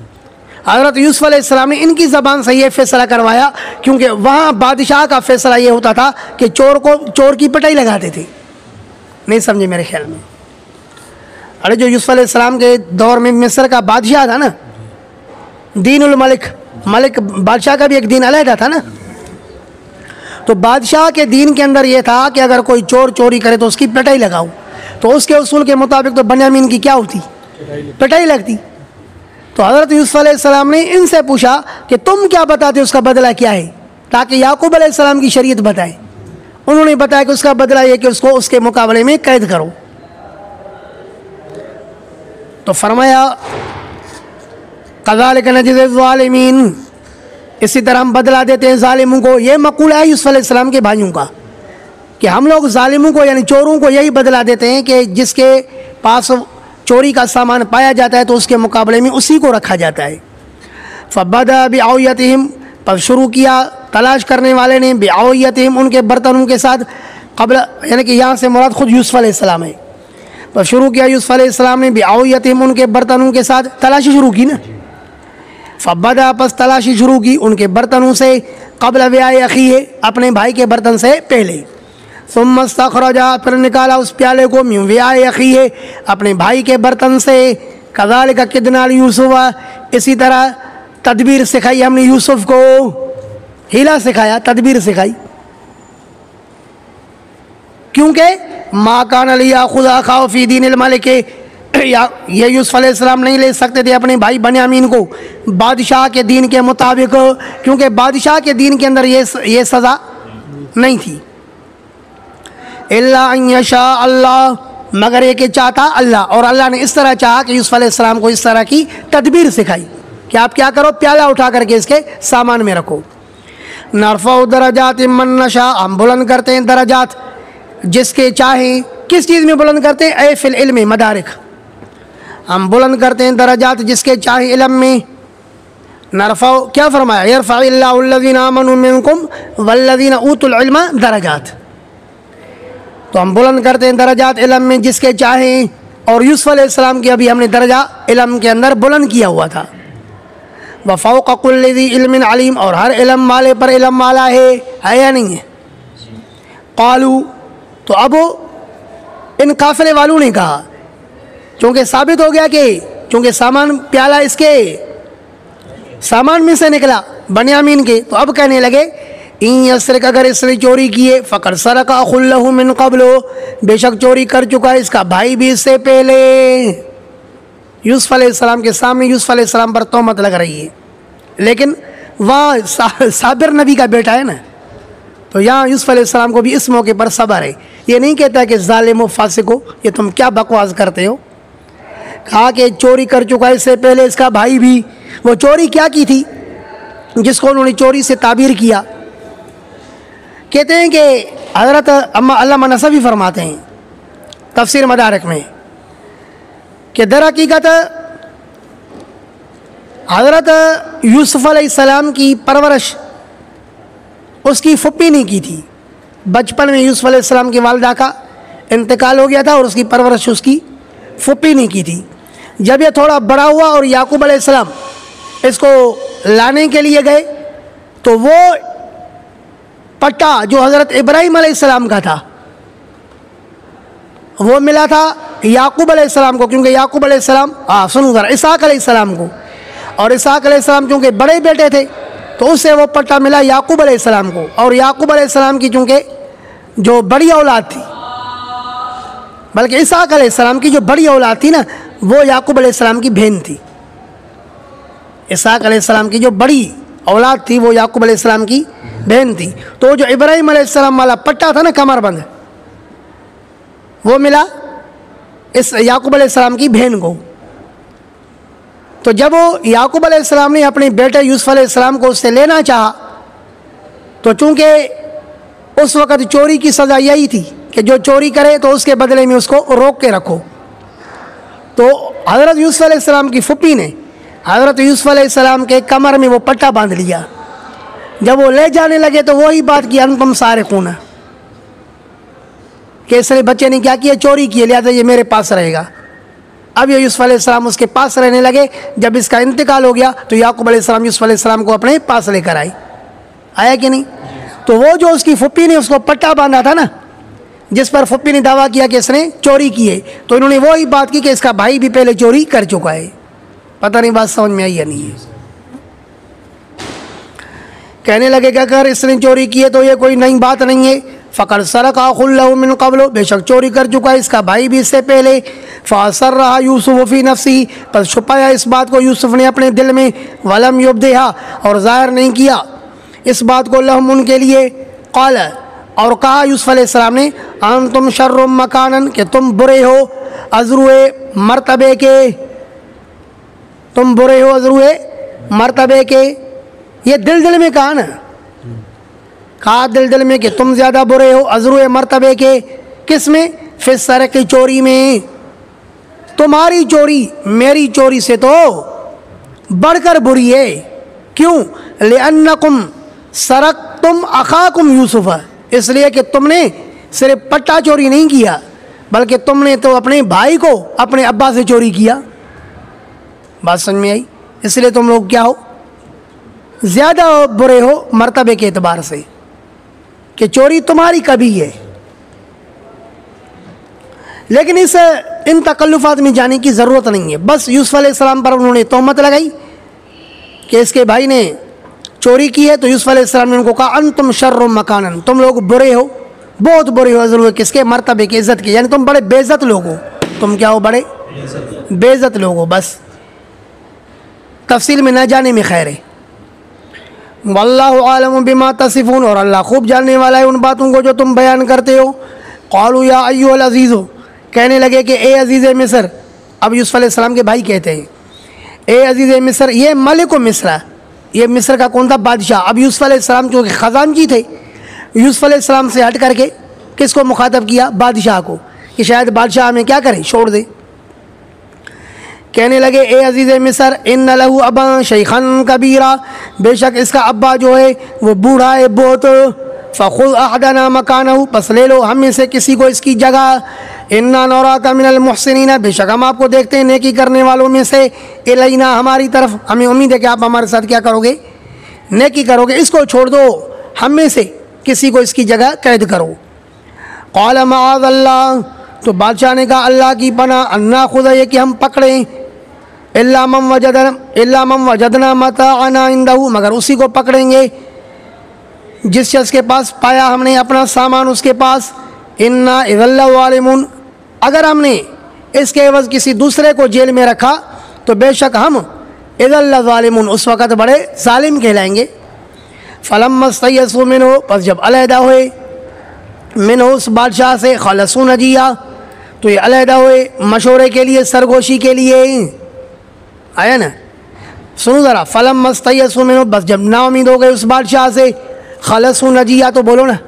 हज़रत यूसुफ़ अलैहिस्सलाम ने इनकी ज़बान से ये फ़ैसला करवाया, क्योंकि वहाँ बादशाह का फ़ैसला ये होता था कि चोर की पिटाई लगाते थे। नहीं समझे मेरे ख्याल में? अरे जो यूसुफ़ अलैहिस्सलाम के दौर में मिस्र का बादशाह था ना, दीनुल मलिक बादशाह का भी एक दीन अलहदा था ना, तो बादशाह के दीन के अंदर ये था कि अगर कोई चोर चोरी करे तो उसकी पिटाई लगाओ। तो उसके उसूल के मुताबिक तो बन्यामीन की क्या होती? पिटाई लगती। तो हज़रत यूसुफ़ अलैहिस्सलाम ने इनसे पूछा कि तुम क्या बताते हो उसका बदला क्या है, ताकि याकूब अलैहिस्सलाम की शरीयत बताए। उन्होंने बताया कि उसका बदला ये कि उसको उसके मुकाबले में कैद करो। तो फरमाया, कज़ालिक नजज़ी ज़ालिमीन, इसी तरह हम बदला देते हैं ज़ालिमों को। ये मक़ूला है यूसुफ़ अलैहिस्सलाम के भाइयों का कि हम लोग ज़ालिमों को यानी चोरों को यही बदला देते हैं कि जिसके पास चोरी का सामान पाया जाता है तो उसके मुकाबले में उसी को रखा जाता है। फ़बदा बिअवियतिहिम, पर शुरू किया तलाश करने वाले ने, बिअवियतिहिम, उनके बर्तनों के साथ, क़ब्ल यानी कि यहाँ से मुराद खुद यूसुफ़ अलैहिस्सलाम है। पर शुरू किया यूसुफ़ अलैहिस्सलाम ने बिअवियतिहिम, उनके बर्तनों के साथ तलाशी शुरू की ना। फ़बदा, पस तलाशी शुरू की उनके बर्तनों से, क़ब्ल विआइ अख़ीह, अपने भाई के बर्तन से पहले। सुम्मा इस्तख़रजा, फिर निकाला उस प्याले को, मिन विआइ अख़ीह, अपने भाई के बर्तन से। कज़ालिक किदना यूसुफ़, इसी तरह तदबीर सिखाई हमने यूसुफ़ को, हीला सिखाया, तदबीर सिखाई। क्योंकि मा कान लियाख़ुज़ अख़ाहु फ़ी दीनिल मलिक, ये यूसुफ़ अलैहिस्सलाम नहीं ले सकते थे अपने भाई बन्यामीन को बादशाह के दीन के मुताबिक, क्योंकि बादशाह के दीन के अंदर ये सज़ा नहीं थी। इल्ला अन यशा अल्लाह, मगर ये कि चाहता अल्लाह, और अल्लाह ने इस तरह चाहा कि यूसुफ़ अलैहिस्सलाम को इस तरह की तदबीर सिखाई कि आप क्या करो, प्याला उठा करके इसके सामान में रखो। नरफ़उ दरजात मन नशा, हम बुलंद करते हैं दरजात जिसके चाहे। किस चीज़ में बुलंद करते हैं? ए फिल इल्म, मदारिक, हम बुलंद करते हैं दरजात जिसके चाहे इल्म में। नरफ़उ, क्या फरमाया? यरफ़इल्लाहु अल्लज़ीना आमनू मिनकुम वल्लज़ीना ऊतुल इल्म दरजात, तो हम बुलंद करते हैं दरजात इल्म में जिसके चाहे। और यूसुफ़ अलैहिस्सलाम की अभी हमने दर्जा इल्म के अंदर बुलंद किया हुआ था। व फ़ौक़ कुल्लि ज़ी इल्मिन अलीम, और हर इल्म वाले पर इल्म वाला है या नहीं है? क़ालू, तो अब इन काफ़िले वालों ने कहा, क्योंकि साबित हो गया कि चूँकि सामान प्याला इसके सामान में से निकला बन्यामीन के, तो अब कहने लगे, इन यसरिक, अगर इसने चोरी किए, फ़क़द सरक़ अख़ुल लहू मिन क़ब्ल, बेशक चोरी कर चुका है इसका भाई भी इससे पहले। यूसुफ़ अलैहिस्सलाम के सामने यूसुफ़ अलैहिस्सलाम पर तोहमत लग रही है, लेकिन वहाँ साबिर नबी का बेटा है ना, तो यहाँ यूसुफ़ अलैहिस्सलाम को भी इस मौके पर सब्र है। ये नहीं कहता कि ज़ालिम हो, फासिक हो, ये तुम क्या बकवास करते हो। कहा कि चोरी कर चुका है इससे पहले इसका भाई भी। वो चोरी क्या की थी? जिसको उन्होंने चोरी से ताबीर किया। कहते हैं कि हज़रत अल्लामा नसवी फरमाते हैं तफसीर मदारिक में कि दर हकीकत हज़रत यूसुफ़ अलैहिस्सलाम की परवरिश उसकी फुप्पी ने की थी। बचपन में यूसुफ़ अलैहिस्सलाम की वालिदा का इंतकाल हो गया था और उसकी परवरिश उसकी फुप्पी ने की थी। जब ये थोड़ा बड़ा हुआ और याकूब अलैहिस्सलाम इसको लाने के लिए गए तो वो पट्टा जो हज़रत इब्राहीम अलैहिस्सलाम का था वो मिला था याकूब अलैहिस्सलाम को, क्योंकि याकूब अलैहिस्सलाम सुनो ज़रा, इसहाक़ अलैहिस्सलाम को, और इसहाक़ अलैहिस्सलाम चूँकि बड़े बेटे थे तो उससे वो पट्टा मिला याकूब अलैहिस्सलाम को। और याकूब अलैहिस्सलाम की चूँकि जो बड़ी औलाद थी, बल्कि इसहाक़ अलैहिस्सलाम की जो बड़ी औलाद थी ना, वो याकूब अलैहिस्सलाम की बहन थी। इसहाक़ अलैहिस्सलाम की जो बड़ी औलाद थी वो याकूब अलैहिस्सलाम की बहन थी। तो जो इब्राहीम अलैहिस्सलाम वाला पट्टा था ना, कमरबंद, वो मिला इस याकूब अलैहिस्सलाम की बहन को। तो जब वो याकूब अलैहिस्सलाम ने अपने बेटे यूसुफ़ अलैहिस्सलाम को उससे लेना चाहा तो चूँकि उस वक़्त चोरी की सज़ा यही थी कि जो चोरी करे तो उसके बदले में उसको रोक के रखो। तो हज़रत यूसुफ़ अलैहिस्सलाम की फुप्पी ने हज़रत यूसुफ़ अलैहिस्सलाम के कमर में वो पट्टा बांध लिया। जब वो ले जाने लगे तो वही बात की अंतम सारिक़ून, कि इसलिए बच्चे ने क्या किया, चोरी की, लिहाजा ये मेरे पास रहेगा। अब ये यूसुफ़ अलैहिस्सलाम उसके पास रहने लगे। जब इसका इंतकाल हो गया तो याकूब अलैहिस्सलाम यूसुफ़ अलैहिस्सलाम को अपने पास लेकर आया कि नहीं। तो वो जो उसकी फुप्पी ने उसको पट्टा बांधा था ना, जिस पर फुप्पी ने दावा किया कि इसने चोरी की है, तो इन्होंने वही बात की कि इसका भाई भी पहले चोरी कर चुका है। पता नहीं बात समझ में आई या नहीं है। कहने लगे कि अगर इसने चोरी की है तो ये कोई नई बात नहीं है। फ़क़द सरक़ अख़ुन लहू मिन क़ब्ल, बेशक चोरी कर चुका है इसका भाई भी इससे पहले। फ़असर्रहा यूसुफ़ फ़ी नफ़्सिही, पर छुपाया इस बात को यूसुफ़ ने अपने दिल में। वलम युब्दिहा, और ज़ाहिर नहीं किया इस बात को लहुम उनके लिए। क़ाल, और कहा यूसुफ़ अलैहिस्सलाम ने, अंतुम शर्रुम मकानन, कि तुम बुरे हो अज़रुए मर्तबे के, तुम बुरे हो अज़रुए मर्तबे के। ये दिल में कहा ना, कहा दिल में कि तुम ज़्यादा बुरे हो अज़रुए मर्तबे के। किस में? फिर सरक़ की चोरी में। तुम्हारी चोरी मेरी चोरी से तो बढ़कर बुरी है। क्यों? लिअन्नकुम सरक़तुम अख़ाकुम यूसुफ़, इसलिए कि तुमने सिर्फ पट्टा चोरी नहीं किया बल्कि तुमने तो अपने भाई को अपने अब्बा से चोरी किया। बात समझ में आई? इसलिए तुम लोग क्या हो, ज़्यादा बुरे हो मर्तबे के एतबार से, कि चोरी तुम्हारी कभी है। लेकिन इन तकल्लुफ़ात में जाने की ज़रूरत नहीं है। बस यूसुफ़ अलैहिस्सलाम पर उन्होंने तोहमत लगाई कि इसके भाई ने चोरी की है, तो यूसुफ़ अलैहिस्सलाम ने उनको कहा, अंतुम शर्रुम मकानन, तुम लोग बुरे हो, बहुत बुरे हो अज़रुए किसके, मर्तबे के, इज़्ज़त के, यानी तुम बड़े बेइज्जत लोग हो। तुम क्या हो, बड़े बेइज्जत लोग हो। बस तफसील में न जाने में खैर है। वल्लाहु आलमु बिमा तसिफून, और अल्लाह खूब जानने वाला है उन बातों को जो तुम बयान करते हो। क़ालू या अय्युहल अज़ीज़ु, कहने लगे कि ए अज़ीज़ मिस्र। अब यूसुफ़ अलैहिस्सलाम के भाई कहते हैं, ए अज़ीज़ मिस्र, ये मलिक मिस्र, ये मिस्र का कौन था, बादशाह। अब यूसुफ़ अलैहिस्सलाम जो ख़ज़ानची थे, यूसुफ़ अलैहिस्सलाम से हट करके किसको मुखातब किया, बादशाह को, कि शायद बादशाह हमें क्या करे, छोड़ दे। कहने लगे, ए अज़ीज़ मिस्र, इन्न लहू अबा शैख़न कबीरा, बेशक इसका अब्बा जो है वो बूढ़ा है बहुत। फ़ख़ुज़ अहदना मकानहू, बस ले लो हम में से किसी को इसकी जगह। इन्ना नराका मिनल मुहसिनीन, बेशक हम आपको देखते हैं नेकी करने वालों में से। इलैना, हमारी तरफ, हमें उम्मीद है कि आप हमारे साथ क्या करोगे, नेकी करोगे। इसको छोड़ दो, हम में से किसी को इसकी जगह कैद करो। क़ाल मआज़ल्लाह, तो बादशाह ने कहा अल्लाह की पनाह, अन्ना खुदा, ये कि हम पकड़ें, इल्ला मम वजदना मताअना इंदहू, मगर उसी को पकड़ेंगे जिस शख्स के पास पाया हमने अपना सामान उसके पास। इन्ना इज़ल ज़ालिमून, अगर हमने इसके एवज़ किसी दूसरे को जेल में रखा तो बेशक हम इज़ल ज़ालिमून, उस वक़्त बड़े ज़ालिम कहलाएंगे। फ़लम्मा इस्तयअसू मिन्हु, बस जब अलहदा हुए, मिन्हु, उस बादशाह से, खलसू नजिया, तो ये अलहदा हुए मशवरे के लिए, सरगोशी के लिए। आया ना, सुनो ज़रा, फ़लम मस्तयसु मिन्हु, बस जब नाउमीद हो गए उस बादशाह से, खलसू नजिया, तो बोलो ना,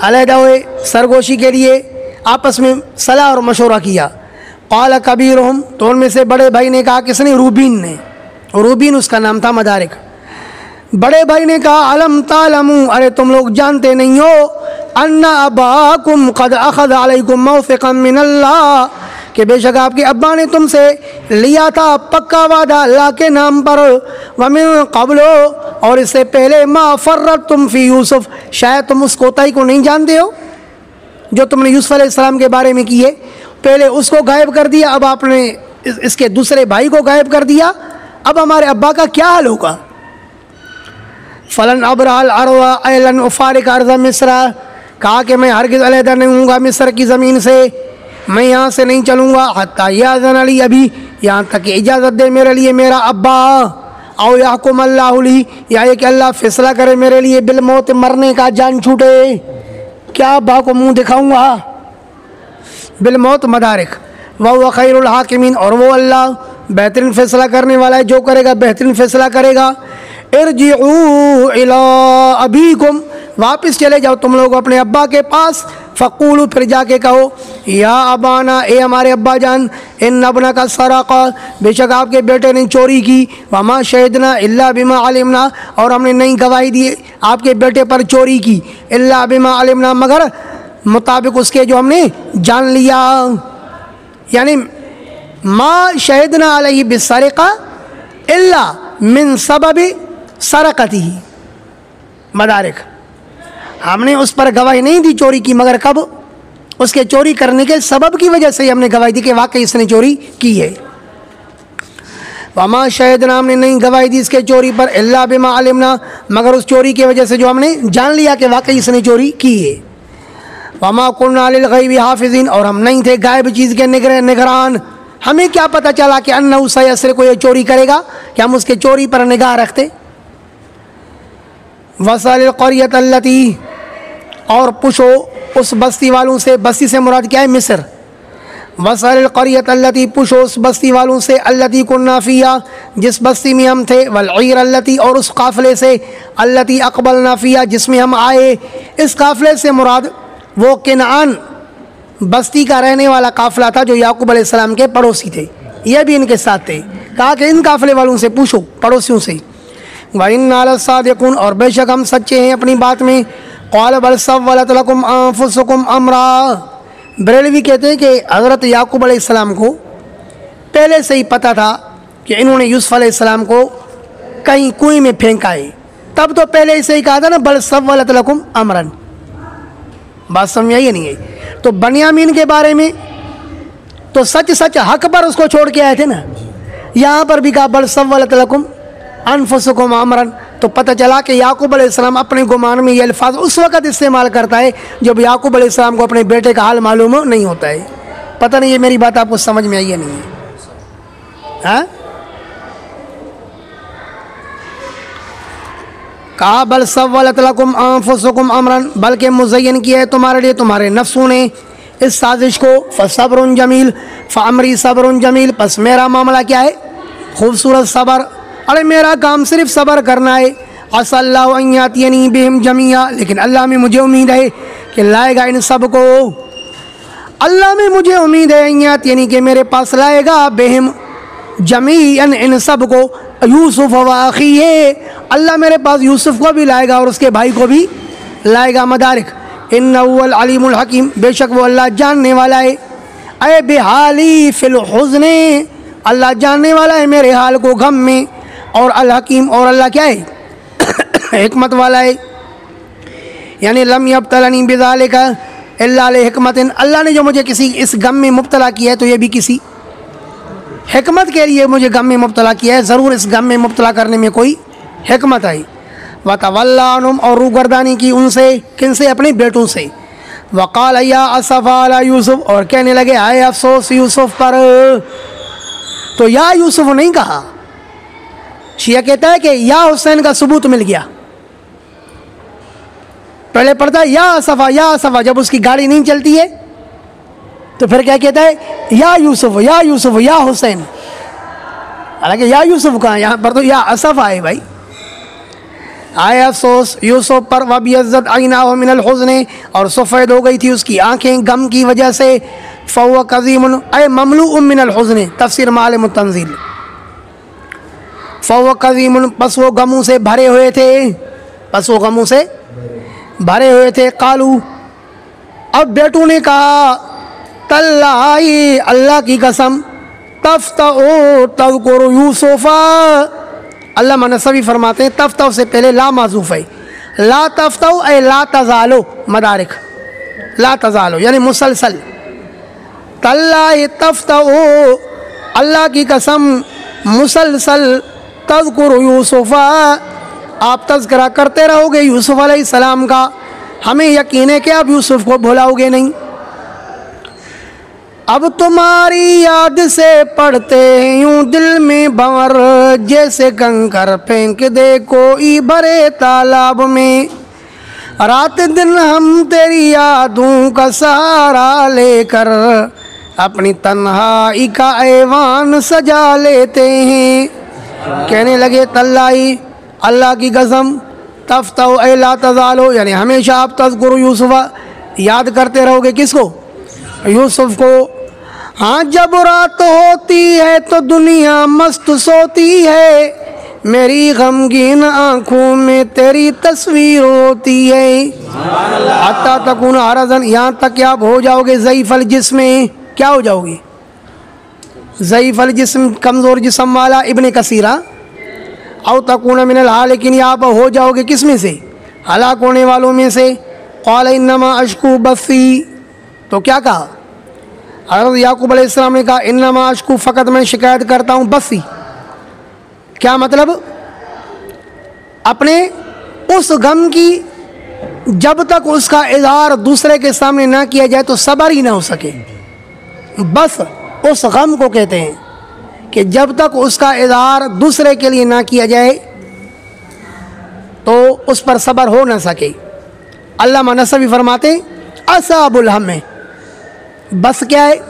अलहदा हुए सरगोशी के लिए, आपस में सलाह और मशवरा किया। क़ाल कबीरुहुम, तो उनमें से बड़े भाई ने कहा, किसने? रूबीन ने, रूबीन उसका नाम था मदारिक। बड़े भाई ने कहा, अलम तालमू, अरे तुम लोग जानते नहीं हो, अन्ना अबाकुम क़द अख़ज़ अलैकुम मौसिक़न मिनल्लाह, कि बेशक आपके अब्बा ने तुमसे लिया था पक्का वादा अल्लाह के नाम पर, वमिन क़ब्लो, और इससे पहले, मा फ़र्रतुम फ़ी यूसुफ़, शायद तुम उस कोताही को नहीं जानते हो जो तुमने यूसुफ़ अलैहिस्सलाम के बारे में की है। पहले उसको गायब कर दिया, अब आपने इसके दूसरे भाई को गायब कर दिया, अब हमारे अब्बा का क्या हाल होगा। फ़लन अबरहल अरवा अलन उफ़ारिक अर्ज़ मिस्र, कहा कि मैं हरगिज़ अलहदा नहीं हूँगा मिस्र की ज़मीन से, मैं यहाँ से नहीं चलूँगा, हत्ता याज़न अली, अभी यहाँ तक कि इजाज़त दे मेरे लिए मेरा अब्बा, औ यहकुम अल्लाहु ली, या ये कि अल्लाह फैसला करे मेरे लिए बिल मौत, मरने का, जान छूटे। क्या अब्बा को मुँह दिखाऊँगा? बिल मौत मदारिक, वह खैरुल हाकिमीन, और वो अल्लाह बेहतरीन फ़ैसला करने वाला है, जो करेगा बेहतरीन फ़ैसला करेगा। इरजिऊ इला अबीकुम, वापस चले जाओ तुम लोग अपने अब्बा के पास, फ़क़ूलू, फिर जाके कहो, या अबाना, ए हमारे अब्बा जान, इन अबना का सराक़ा, बेशक आपके बेटे ने चोरी की, वमा शहिदना इल्ला बिमा अलिमना, और हमने नहीं गवाही दी आपके बेटे पर चोरी की, इल्ला बिमा अलिमना, मगर मुताबिक उसके जो हमने जान लिया, यानी मा शहिदना अलैहि बिस्सरिक़ा इल्ला मिन सबबि सरक़तिही, मदारिक, हमने उस पर गवाही नहीं दी चोरी की, मगर कब? उसके चोरी करने के सबब की वजह से ही हमने गवाही दी कि वाकई इसने चोरी की है। वमा शहिदना, हमने नहीं गवाही दी इसके चोरी पर, इल्ला बिमा अलिमना, मगर उस चोरी की वजह से जो हमने जान लिया कि वाकई इसने चोरी की है। वमा कुन्ना लिल गैबि हाफिज़ीन, और हम नहीं थे गायब चीज़ के निगरान, हमें क्या पता चला कि अन्नहु सयस्रिक़ु, ये चोरी करेगा, कि हम उसके चोरी पर निगाह रखते। वसलिल क़रियत अल्लती, और पूछो उस बस्ती वालों से, बस्ती से मुराद क्या है? मिस्र। वसलिल क़रियत अल्लती, पूछो उस बस्ती वालों से, अल्लती कुन्ना फ़ीहा, जिस बस्ती में हम थे, वल ईर अल्लती, और उस काफ़िले से, अल्लती अक़बलना फ़ीहा, जिसमें हम आए। इस काफ़िले से मुराद वो किनान बस्ती का रहने वाला काफ़िला था जो याकूब अलैहिस्सलाम के पड़ोसी थे, ये भी इनके साथ थे। कहा कि इन काफ़िले वालों से पूछो, पड़ोसियों से। व इन्ना लसादिक़ून, और बेशक हम सच्चे हैं अपनी बात में। क़ाल बल सव्वलत लकुम अन्फुसुकुम अम्रा, बरेलवी कहते हैं कि हज़रत याकूब अलैहिस्सलाम को पहले से ही पता था कि इन्होंने यूसुफ़ अलैहिस्सलाम को कहीं कुएं में फेंका है, तब तो पहले से ही कहा था ना, बल सव्वलत लकुम अमरन। बात समझ आई नहीं है? तो बनियामीन के बारे में तो सच सच हक पर उसको छोड़ के आए थे ना, यहाँ पर भी कहा बल सव्वलत लकुम अनफुसुकुम अमरन, तो पता चला कि याकूब अलैहिस्सलाम अपने गुमान में ये अल्फाज उस वक़्त इस्तेमाल करता है जब याकूब अलैहिस्सलाम को अपने बेटे का हाल मालूम नहीं होता है। पता नहीं ये मेरी बात आपको समझ में आई है नहीं है? हाँ, कहा बल सव्वलत लकुम अनफुसुकुम अमरन, बल्कि मुज़य्यन किया है तुम्हारे लिए तुम्हारे नफ्सों ने इस साजिश को। फ़सब्रुन जमील, फ़अमरी सब्रुन जमील, बस मेरा मामला क्या है? खूबसूरत सब्र। अरे मेरा काम सिर्फ सब्र करना है। असल्लाहु अन यातियनी बिहिम जमीआ, लेकिन अल्लाह में मुझे उम्मीद है कि लाएगा इन सब को। अल्लाह में मुझे उम्मीद है अन यातियनी, कि मेरे पास लाएगा बिहिम जमीअन, इन सब को। यूसुफ व अख़ीहे, अल्लाह मेरे पास यूसुफ को भी लाएगा और उसके भाई को भी लाएगा। मदारिक, इन्नहु अल अलीमुल हकीम, बेशक वो अल्लाह जानने वाला है। अय बेहाली फिल हुज़्न, अल्लाह जानने वाला है मेरे हाल को गम में। और अल हकीम, और अल्लाह क्या है? हिकमत वाला है। यानी लम यब्तलनी बिज़ालिका इल्ला लिहिकमतिन, अल्लाह ने जो मुझे किसी इस गम में मुब्तला किया है तो ये भी किसी हिकमत के लिए मुझे गम में मुब्तला किया है। ज़रूर इस गम में मुब्तला करने में कोई हिकमत आई। वतवल्ला अन्हुम, और रूगर्दानी की उनसे, किनसे? अपने बेटों से। वक़ाल या असफ़ा अला यूसुफ, और कहने लगे हाय अफसोस यूसुफ पर। तो या यूसुफ नहीं कहा, शिया कहता है कि या हुसैन का सबूत मिल गया। पहले पढ़ता है या असफ़ा, या असफ़ा, जब उसकी गाड़ी नहीं चलती है तो फिर क्या कहता है? या यूसुफ, या यूसुफ, या हुसैन। हालांकि या यूसुफ कहाँ, यहाँ पर तो या असफ आए भाई। आए अफसोस यूसुफ पर, वबियज़्ज़त अयनाहु मिनल हुज़्न, और सफ़ेद हो गई थी उसकी आँखें गम की वजह से। फ़हुव कज़ीमुन अय ममलूउन मिनल हुज़्न, तफ़सीर मालिम तंज़ील। फ़हुव कज़ीमुन, बस वो गमों से भरे हुए थे, बस वो गमों से भरे हुए थे। कालू, अब बेटू ने कहा, तल्लाही, अल्लाह की कसम, तफ्तऊ तज़कुरु यूसुफ़ा। अल्लामा नसवी फरमाते हैं तफ्तऊ से पहले ला माज़ूफ़ है, ला तफ्तऊ ए ला तज़ालो, मदारिक ला तज़ालो यानी मुसलसल। तल्लाही तफ्तऊ, अल्लाह की कसम, मुसलसल, तज़कुरु यूसुफ़ा, आप तज़किरा करते रहोगे यूसुफ़ अलैहिस्सलाम का, हमें यकीन है कि आप यूसुफ़ को भुलाओगे नहीं। अब तुम्हारी याद से पढ़ते हैं यूं दिल में भंवर, जैसे कंकर फेंक दे कोई भरे तालाब में। रात दिन हम तेरी यादों का सहारा लेकर अपनी तन्हाई का ऐवान सजा लेते हैं। कहने लगे तल्लाई, अल्लाह की कसम, तफ्तऊ ए ला तज़ालो, यानी हमेशा आप तज़कुरु यूसुफ़ा, याद करते रहोगे किसको, यूसुफ़ को। हाँ, जब रात होती है तो दुनिया मस्त सोती है, मेरी गमगीन आँखों में तेरी तस्वीर होती है। हत्ता तकून हरज़न, यहाँ तक कि आप हो जाओगे ज़ईफ़ल जिस्म, क्या हो जाओगे, ज़ईफ़ल जिस्म, कमज़ोर जिस्म वाला। इब्ने कसीरा, औ तकून मिनल हालिकीन, आप हो जाओगे किस में से, हलाक होने वालों में से। क़ाल इन्नमा अश्कू बस्सी, तो क्या कहा हज़रत याकूब अलैहिस्सलाम ने कहा, इन्नमा अश्कू, फ़कत मैं शिकायत करता हूँ, बस्सी, क्या मतलब, अपने उस गम की, जब तक उसका इज़हार दूसरे के सामने ना किया जाए तो सब्र ही ना हो सके। बस उस गम को कहते हैं कि जब तक उसका इज़हार दूसरे के लिए ना किया जाए तो उस पर सब्र हो ना सके। अल्लामा नसवी फरमाते असाबुल हम्म, बस क्या है,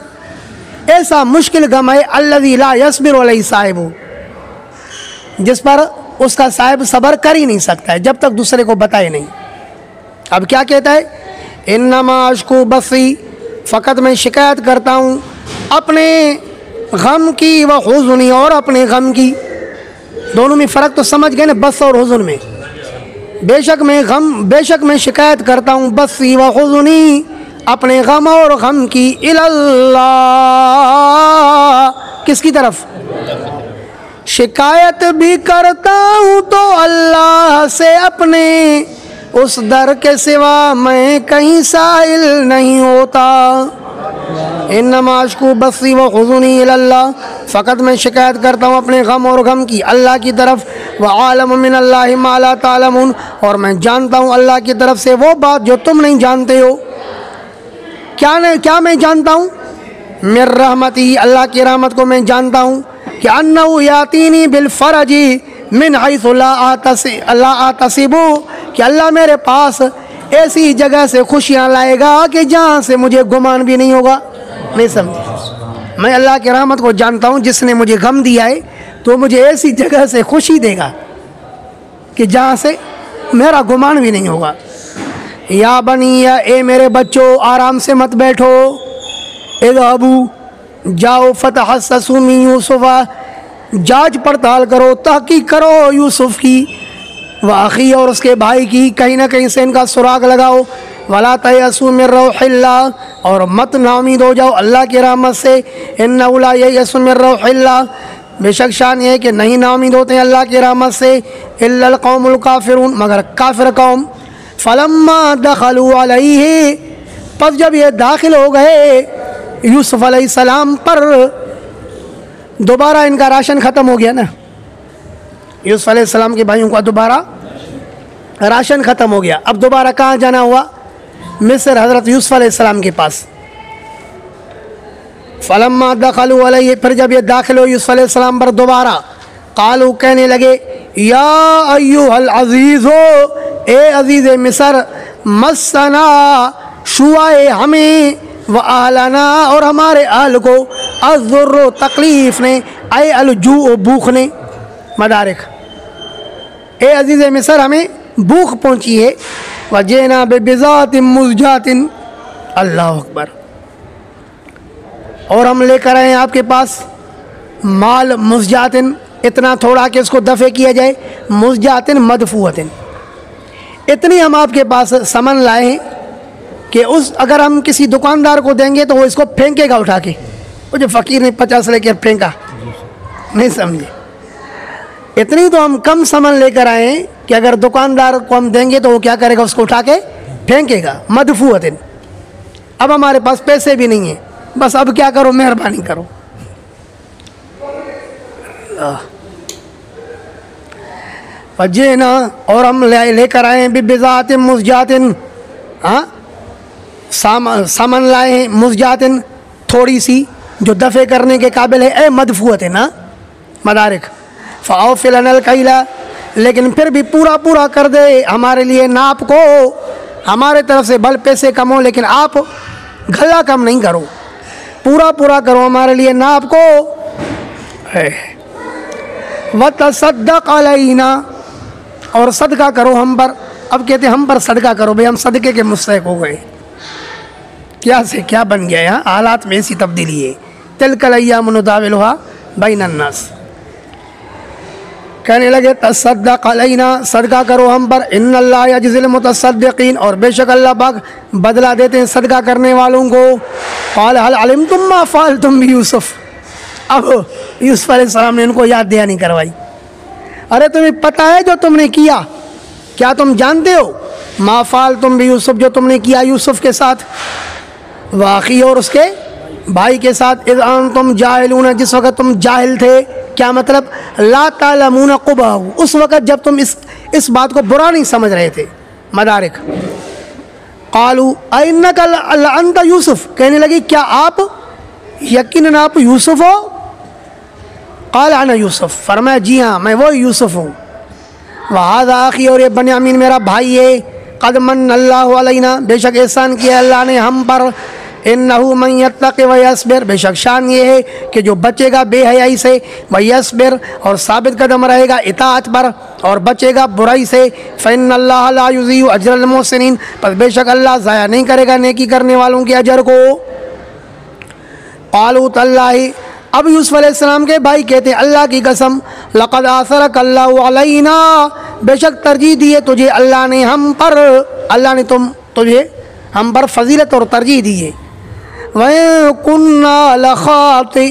ऐसा मुश्किल गम है, अल्लज़ी ला यस्बिरु अलैहि साहिबु, जिस पर उसका साहिब सब्र कर ही नहीं सकता है जब तक दूसरे को बताए नहीं। अब क्या कहता है, इन्नमा अश्कू बस्सी, फ़कत मैं शिकायत करता हूँ अपने गम की, व हुज़्नी, और अपने गम की। दोनों में फ़र्क तो समझ गए ना, बस और हुज़्न में। बेशक मैं शिकायत करता हूँ, बस्सी व हुज़्नी, अपने गम और गम की, इलल्लाह, किसकी तरफ, शिकायत भी करता हूँ तो अल्लाह से, अपने उस दर के सिवा मैं कहीं साइल नहीं होता। इन्नमा अश्कू बस्सी व हुज़्नी इलल्लाह, फ़कत मैं शिकायत करता हूँ अपने गम और गम की अल्लाह की तरफ। व आलम मिनल्लाहि मा ला तालमून, और मैं जानता हूँ अल्लाह की तरफ से वो बात जो तुम नहीं जानते हो। क्या मैं जानता हूँ, मिर रहमती, अल्लाह की रहमत को मैं जानता हूँ कि अन्नहु यातीनी बिल फरजी मिन हैसु ला आतसिबु, कि अल्लाह मेरे पास ऐसी जगह से खुशियाँ लाएगा कि जहाँ से मुझे गुमान भी नहीं होगा। नहीं समझे, मैं अल्लाह की रहमत को जानता हूँ, जिसने मुझे गम दिया है तो मुझे ऐसी जगह से खुशी देगा कि जहाँ से मेरा गुमान भी नहीं होगा। या बनी, या ए मेरे बच्चों, आराम से मत बैठो, इज़हबू, जाओ, फतहस्ससू मिन यूसुफ़ा, जांच पड़ताल करो, तहकीक करो यूसुफ़ की, व अख़ी, और उसके भाई की, कहीं ना कहीं से इनका सुराग लगाओ। वला तयअसू मिन रौहिल्लाह, और मत नाउमीद हो जाओ अल्लाह की रहमत से। इन्नहु ला ययअसू मिन रौहिल्लाह, बेशक शान ये है कि नहीं नाउमीद होते हैं अल्लाह की रहमत से, इल्लल कौमुल काफ़िरून, मगर काफिर कौम। फलम्मा दखलू अलैहि, पस जब ये दाखिल हो गए यूसुफ अलैहिस्सलाम पर, दोबारा इनका राशन ख़त्म हो गया ना, यूसुफ अलैहिस्सलाम के भाइयों का दोबारा राशन ख़त्म हो गया। अब दोबारा कहाँ जाना हुआ, मिस्र, हज़रत यूसुफ अलैहिस्सलाम के पास। फलम्मा दखलू अलैहि, फिर जब ये दाखिल हो यूसुफ अलैहिस्सलाम पर दोबारा, कालू, कहने लगे, या अय्युहल अज़ीज़ो, ए अज़ीज़ मिस्र, मस्सना, शुआए हमें, व आहलना, और हमारे अहल को, अज़्ज़ुर्र, तकलीफ़ ने, आए अलजू भूखने मदारिक, ए अजीज़ मिस्र हमें भूख पहुँची है। वजेना बेबिज़ातिन मुज़जातिन, अल्लाह अकबर, और हम लेकर आए आपके पास माल मुज़जातिन, इतना थोड़ा कि इसको दफ़े किया जाए, मुज़जातिन मदफूअतिन, इतनी हम आपके पास सामान लाए हैं कि उस अगर हम किसी दुकानदार को देंगे तो वो इसको फेंकेगा उठा के। वो जो फ़कीर ने 50 लेकर फेंका, नहीं समझे, इतनी तो हम कम सामान लेकर आए हैं कि अगर दुकानदार को हम देंगे तो वो क्या करेगा, उसको उठा के फेंकेगा। मदफूअतिन, अब हमारे पास पैसे भी नहीं है, बस अब क्या करो, मेहरबानी करो। फजेना, और हम लेकर आए हैं बिबिज़ातिन मुज़जातिन, हाँ सामान लाए हैं, मुज़जातिन थोड़ी सी जो दफ़े करने के काबिल है, ए मदफूअतिन ना मदारिक, फ़ाओफ़िल लनल कैला, लेकिन फिर भी पूरा पूरा कर दे हमारे लिए नाप को, हमारे तरफ से भले पैसे कम हो लेकिन आप गला कम नहीं करो, पूरा पूरा करो हमारे लिए नाप को। वतसद्दक़ अलैना, और सदका करो हम पर। अब कहते हम पर सदका करो, भाई हम सदके के मुस्तहिक़ हो गए, क्या से क्या बन गया, यहाँ हालात में ऐसी तब्दीली है। तिलकल अय्यामु नुदाविलुहा बैनन नास, कहने लगे तसद्दक़ अलैना, सदका करो हम पर, इन्नल्लाह यजज़िल मुतसद्दिक़ीन, और बेशक अल्लाह पाक बदला देते हैं सदका करने वालों को। क़ाल हल अलिमतुम मा फ़अलतुम बियूसुफ़, अब यूसुफ़ अलैहिस्सलाम ने उनको याद दहानी करवाई, अरे तुम्हें पता है जो तुमने किया, क्या तुम जानते हो, मा फ़अलतुम बियूसुफ़, जो तुमने किया यूसुफ़ के साथ, वाक़ई और उसके भाई के साथ, इज़ अंतुम जाहिलून, जिस वक़्त तुम जाहिल थे, क्या मतलब, ला तालमून क़ुबहू, उस वक़्त जब तुम इस बात को बुरा नहीं समझ रहे थे। मदारिक, क़ालू अइन्नका लअंत यूसुफ़, कहने लगी क्या आप, यकीनन आप यूसुफ़ हो। क़ाल अना यूसुफ़, फरमाया जी हाँ मैं वो यूसुफ़ हूँ। वहाज़ा आख़ी, और ये बन्यामीन मेरा भाई है। क़द मन्नल्लाहु अलैना, बेशक एहसान किया अल्लाह ने हम पर। इन्नहु मन यत्तक़ि व यस्बिर, बेशक शान ये है कि जो बचेगा बेहयाई से, व यस्बिर, और साबित कदम रहेगा इताअत पर, और बचेगा बुराई से, फ़इन्नल्लाह ला युज़ीउ अजरल मुहसिनीन, पर बेशक अल्लाह ज़ाया नहीं करेगा नेकी करने वालों के अजर को। क़ालू तल्लाहि, अब यूसुफ़ अलैहिस्सलाम के भाई कहते अल्लाह की कसम, लक़द आसरक अल्लाहु अलैना, बेशक तरजीह दी है तुझे अल्लाह ने हम पर, अल्लाह ने तुझे हम पर फजीलत और तरजीह दी है। वह कुन्ना लखातिईन,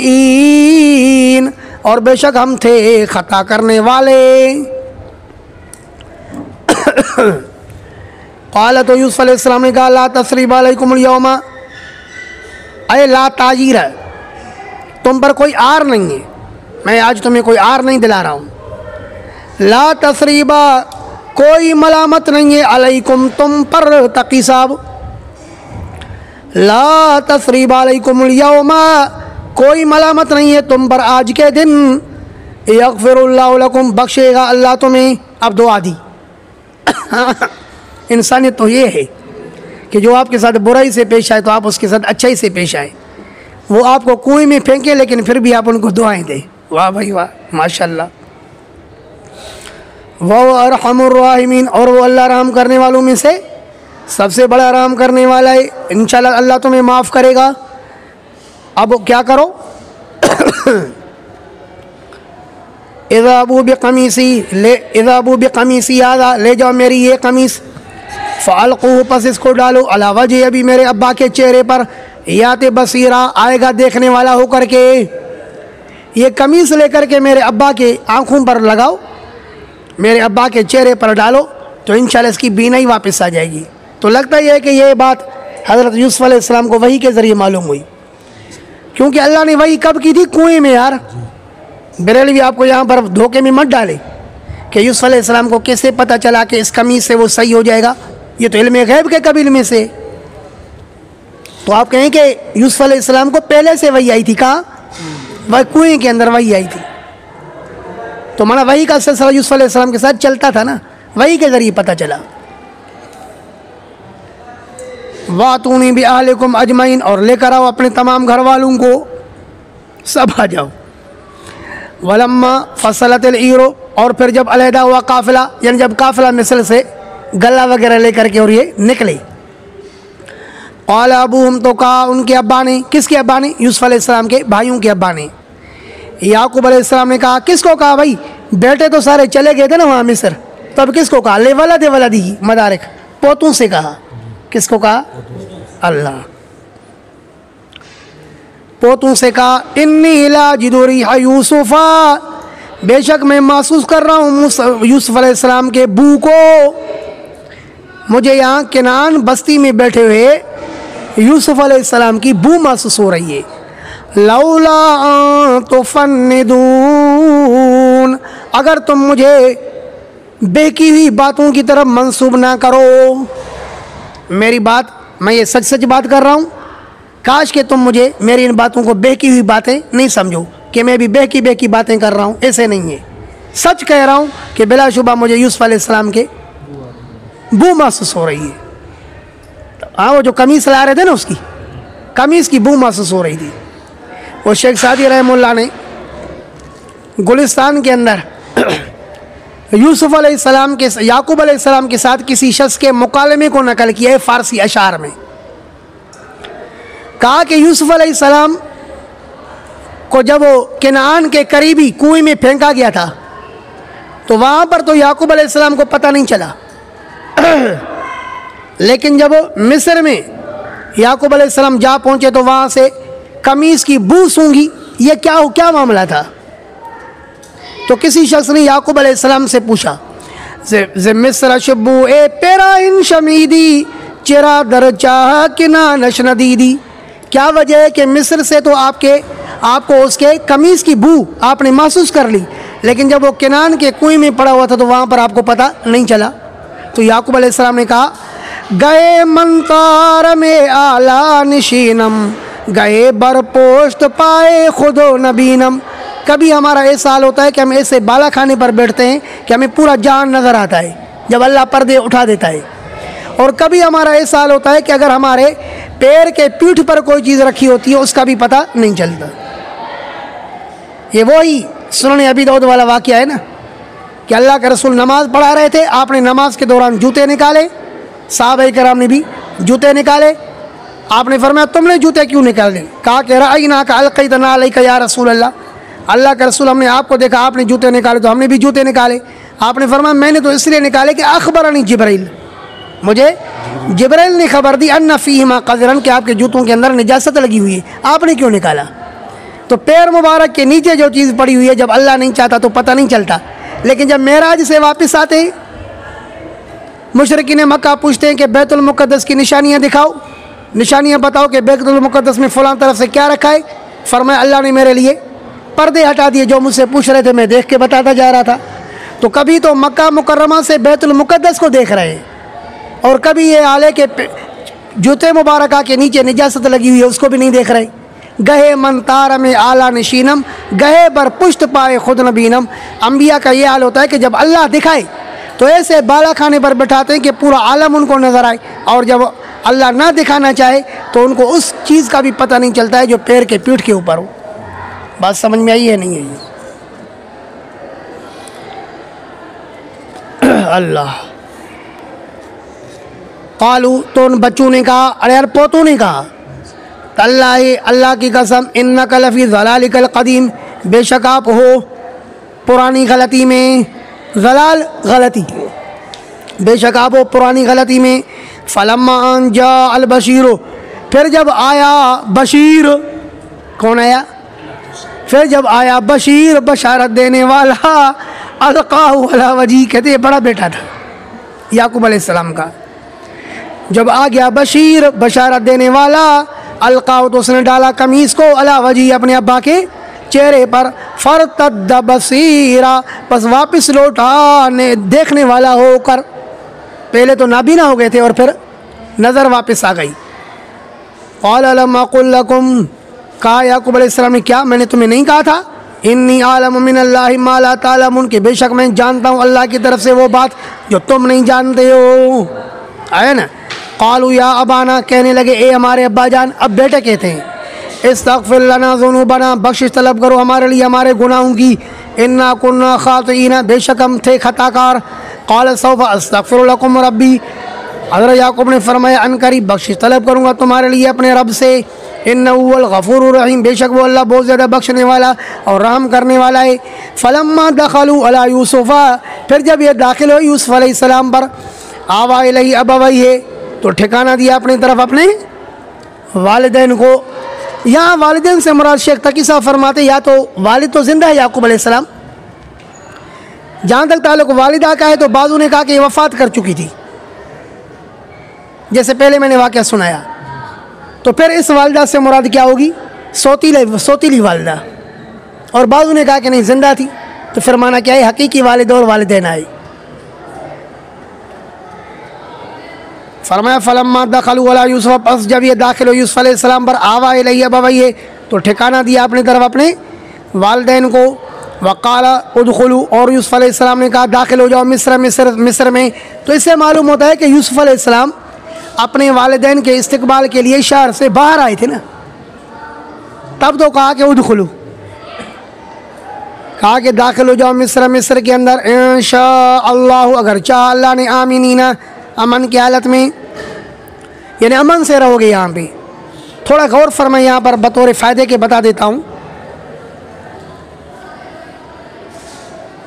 और बेशक हम थे खता करने वाले। क़ाल, तो यूसुफ़ अलैहिस्सलाम ने कहा, ला तस्रीब अलैकुमुल यौमा, अय ला ताजीर, तुम पर कोई आर नहीं है, मैं आज तुम्हें कोई आर नहीं दिला रहा हूँ। ला तस्रीबा, कोई मलामत नहीं है, अलैकुम तुम पर, तकी साहब, ला तस्रीब अलैकुमुल यौमा, कोई मलामत नहीं है तुम पर आज के दिन। यग़फ़िरुल्लाहु लकुम, बख्शेगा अल्लाह तुम्हें। अब दुआ दी। इंसानियत तो ये है कि जो आपके साथ बुराई से पेश आए तो आप उसके साथ अच्छाई से पेश आए। वो आपको कुएं में फेंके लेकिन फिर भी आप उनको दुआएं दें। वाह भाई वाह, माशाल्लाह। वह अरहमुर राहिमीन, और वो अल्लाह रहम करने वालों में से सबसे बड़ा रहम करने वाला है। इंशाल्लाह अल्लाह तुम्हें माफ़ करेगा। अब क्या करो, इज़ाबू बिक़मीसी हाज़ा, ले जाओ मेरी ये कमीज़, फ़अल्क़ूहु, पस इसको डालो, अला वजह, अभी मेरे अब्बा के चेहरे पर, याते बसीरा, आएगा देखने वाला होकर के। ये कमीज़ लेकर के मेरे अब्बा के आँखों पर लगाओ, मेरे अब्बा के चेहरे पर डालो, तो इंशाल्लाह इसकी बीनाई वापस आ जाएगी। तो लगता ही है कि ये बात हज़रत यूसुफ़ अलैहिस्सलाम को वही के ज़रिए मालूम हुई, क्योंकि अल्लाह ने वही कब की थी, कुएं में। यार बरेलवी आपको यहाँ पर धोखे में मत डाले कि यूसुफ़ अलैहिस्सलाम को कैसे पता चला कि इस कमीज़ से वो सही हो जाएगा, ये तो इल्म गैब के कबील में से। तो आप कहें कि यूसुफ़ अलैहिस्सलाम को पहले से वही आई थी, कहाँ, वह कुएं के अंदर वही आई थी। तो माना वही का सिलसिला यूसुफ़ अलैहिस्सलाम के साथ चलता था ना, वही के ज़रिए पता चला। वातूनी भी अहलिकुम अजमईन, और लेकर आओ अपने तमाम घर वालों को, सब आ जाओ। वलम्मा फसलतिल ईरो, और फिर जब अलहदा हुआ काफिला, यानी जब काफिला मिस्र से गला वगैरह लेकर के और ये निकले। क़ाल अबूहुम, तो कहा उनके अब्बा ने, किसके अब्बा ने? यूसुफ अलैहिस्सलाम के भाइयों के अब्बा ने। याकूब अलैहिस्सलाम ने कहा, किसको कहा भाई? बेटे तो सारे चले गए थे ना वहाँ मिस्र, तो अब किसको कहा? ले वलद वलदी मदारिक, पोतों से कहा। किसको कहा? अल्लाह। पोतों से कहा, इन्नी ला जिदु रिहा यूसुफा, बेशक मैं महसूस कर रहा हूँ यूसुफ अलैहिस्सलाम के बू को। मुझे यहाँ केनान बस्ती में बैठे हुए यूसुफ अलैहिस्सलाम की बू महसूस हो रही है। लौला तुफन्निदून, अगर तुम मुझे बहकी हुई बातों की तरफ मंसूब ना करो, मेरी बात, मैं ये सच सच बात कर रहा हूँ, काश कि तुम मुझे मेरी इन बातों को बहकी हुई बातें नहीं समझो कि मैं भी बहकी बहकी बातें कर रहा हूँ, ऐसे नहीं है। सच कह रहा हूँ कि बिलाशुबा मुझे यूसुफ अलैहिस्सलाम के बू महसूस हो रही है। हाँ, वो जो कमीज़ ला रहे थे ना, उसकी कमीज़ की बू महसूस हो रही थी। वो शेख सादी रहमुल्लाह ने गुलिस्तान के अंदर यूसुफ अलैहिस्सलाम के, याकूब अलैहिस्सलाम के साथ किसी शख्स के मुकालमे को नकल किया है फ़ारसी अशार में। कहा कि यूसुफ अलैहिस्सलाम को जब वो केनान के करीबी कुएं में फेंका गया था, तो वहाँ पर तो याकूब अलैहिस्सलाम को पता नहीं चला, लेकिन जब मिस्र में याकूब अलैहिस्सलाम जा पहुँचे तो वहाँ से कमीज़ की बू सूंघी। ये क्या मामला था? तो किसी शख्स ने याकूब अलैहिस्सलाम से पूछा, मिस्र शब्बू ए पेरा इन शमीदी चेरा दर चाह कि ना नशनदीदी, क्या वजह है कि मिस्र से तो आपको उसके कमीज़ की बू आपने महसूस कर ली, लेकिन जब वो केनान के कुएं में पड़ा हुआ था तो वहाँ पर आपको पता नहीं चला। तो याकूब अलैहिस्सलाम ने कहा, गए मंतार में आला निशीनम, गए बरपोस्ट पाए खुदो नबीनम। कभी हमारा ऐसा हाल होता है कि हम ऐसे बाला खाने पर बैठते हैं कि हमें पूरा जान नज़र आता है जब अल्लाह पर्दे उठा देता है, और कभी हमारा ऐसा हाल होता है कि अगर हमारे पैर के पीठ पर कोई चीज़ रखी होती है उसका भी पता नहीं चलता। ये वही सुनन अबी दाऊद वाला वाक़या है ना, कि अल्लाह के रसूल नमाज़ पढ़ा रहे थे, आपने नमाज के दौरान जूते निकाले, सहाबा किराम ने भी जूते निकाले। आपने फरमाया, तुमने जूते क्यों निकाले? कहा कि रअयना का अलक़ैतना अलैका या रसूल अल्लाह, अल्लाह के रसूल हमने आपको देखा आपने जूते निकाले तो हमने भी जूते निकाले। आपने फरमाया, मैंने तो इसलिए निकाले कि अखबरनी जिब्राइल, मुझे जिब्राइल ने खबर दी, अन्ना फ़ीहिमा क़ज़रन, कि आपके जूतों के अंदर निजासत लगी हुई है। आपने क्यों निकाला? तो पैर मुबारक के नीचे जो चीज़ पड़ी हुई है, जब अल्लाह नहीं चाहता तो पता नहीं चलता, लेकिन जब मेराज से वापस आते हैं, मुशरिकीन मक्का पूछते हैं कि बैतुल मुक़द्दस की निशानियाँ दिखाओ, निशानियाँ बताओ कि बैतुल मुक़द्दस में फ़लाँ तरफ से क्या रखा है। फरमाया, अल्लाह ने मेरे लिए पर्दे हटा दिए, जो मुझसे पूछ रहे थे मैं देख के बताता जा रहा था। तो कभी तो मक्का मुकर्रमा से बैतुल मुक़द्दस को देख रहे हैं, और कभी ये आले के जूते मुबारका के नीचे निजासत लगी हुई है उसको भी नहीं देख रहे। गहे मंतार में आला नशीनम, गहे बर पुष्ट पाए खुद नबीनम। अम्बिया का ये हाल होता है कि जब अल्लाह दिखाए तो ऐसे बाला खाने पर बैठाते हैं कि पूरा आलम उनको नज़र आए, और जब अल्लाह ना दिखाना चाहे तो उनको उस चीज़ का भी पता नहीं चलता है जो पैर के पीठ के ऊपर हो। बात समझ में आई है नहीं है? अल्लाह। कालू, तो उन बच्चों ने कहा, अरे यार पोतों ने कहा, अल्लाह की कसम, इन्नका लफ़ी ज़लालिकल क़दीम, बेशक आप हो पुरानी गलती में, ज़लाल गलती, बेशक आप हो पुरानी गलती में। फलम्मा अन जा अल बशीरो, फिर जब आया बशीर, कौन आया? फिर जब आया बशीर, बशारत देने वाला, अलक़ाहु अला वजी, कहते बड़ा बेटा था याकूब अलैहिस्सलाम का। जब आ गया बशीर, बशारत देने वाला, अलक़ाहु, तो उसने डाला कमीज़ को, अला वजी, अपने अब्बा के चेहरे पर। फरतद्द बसीरा, बस वापस लौटा देखने वाला होकर। पहले तो नाबीना हो गए थे और फिर नज़र वापस आ गई। क़ाल अलम अक़ुल लकुम, कहा याकूब अलैहिस्सलाम ने, क्या मैंने तुम्हें नहीं कहा था? इन्नी आलम मिनल्लाहि मा ला तालमून, के बेशक मैं जानता हूँ अल्लाह की तरफ से वो बात जो तुम नहीं जानते हो। आया ना? क़ालू या अबाना, कहने लगे ए हमारे अब्बा जान। अब बेटे कहते हैं इस्तग़फ़िर लना ज़ुनूबना, बख्शिश तलब करो हमारे लिए हमारे गुनाहों की। इन्ना कुन्ना ख़ातिईन, बेशक हम थे खताकार। क़ाल सौफ़ा अस्तग़फ़िरु लकुम रब्बी, हज़रत याकूब ने फरमाया अनकरीब बख्शिश तलब करूँगा तुम्हारे लिए अपने रब से। इन्नहु हुवल गफ़ूरुर रहीम, बेशक वो अल्लाह बहुत ज़्यादा बख्शने वाला और रहम करने वाला है। फ़लम्मा दख़लू अला यूसुफ़ा, फिर जब ये दाखिल हो यूसुफ़ अलैहिस्सलाम पर, आवा इलैहि अबवैहि, तो ठिकाना दिया अपनी तरफ अपने वालिदैन को। यहाँ वालिदैन से मुराद शेख तकी साहब फरमाते या तो वालिद तो ज़िंदा है याकूब अलैहिस्सलाम, जहाँ तक ताल्लुक़ वालिदा का है तो बाज़ू ने कहा कि वफ़ात कर चुकी थी, जैसे पहले मैंने वाक़या सुनाया। तो फिर इस वालिदा से मुराद क्या होगी? सौतीली वालिदा। और बाज़ू ने कहा कि नहीं ज़िंदा थी, तो फिर माना क्या है? हकीकी वालिद और वालिदैन आए। फरमाया फलम्मा दख़लू अला यूसुफ़, बस जब ये दाखिल हो यूसुफ़ अलैहिस्सलाम पर, आवा इलैहि अबवैहि, तो ठिकाना दिया अपनी तरफ अपने वालिदैन को। वक़ाल उदख़ुलू, और यूसुफ़ अलैहिस्सलाम ने कहा दाखिल हो जाओ मिस्र में। तो इससे मालूम होता है कि यूसुफ़ अलैहिस्सलाम अपने वालिदैन के इस्तकबाल के लिए शहर से बाहर आए थे ना, तब तो कहा कि उदख़ुलू, कहा कि दाखिल हो जाओ मिस्र के अंदर इंशाअल्लाह, अगर चाह अल्लाह ने, आमीनीना, अमन की हालत में, यानी अमन से रहोगे। यहाँ पे थोड़ा गौर फरमाए, यहाँ पर बतौर फ़ायदे के बता देता हूँ।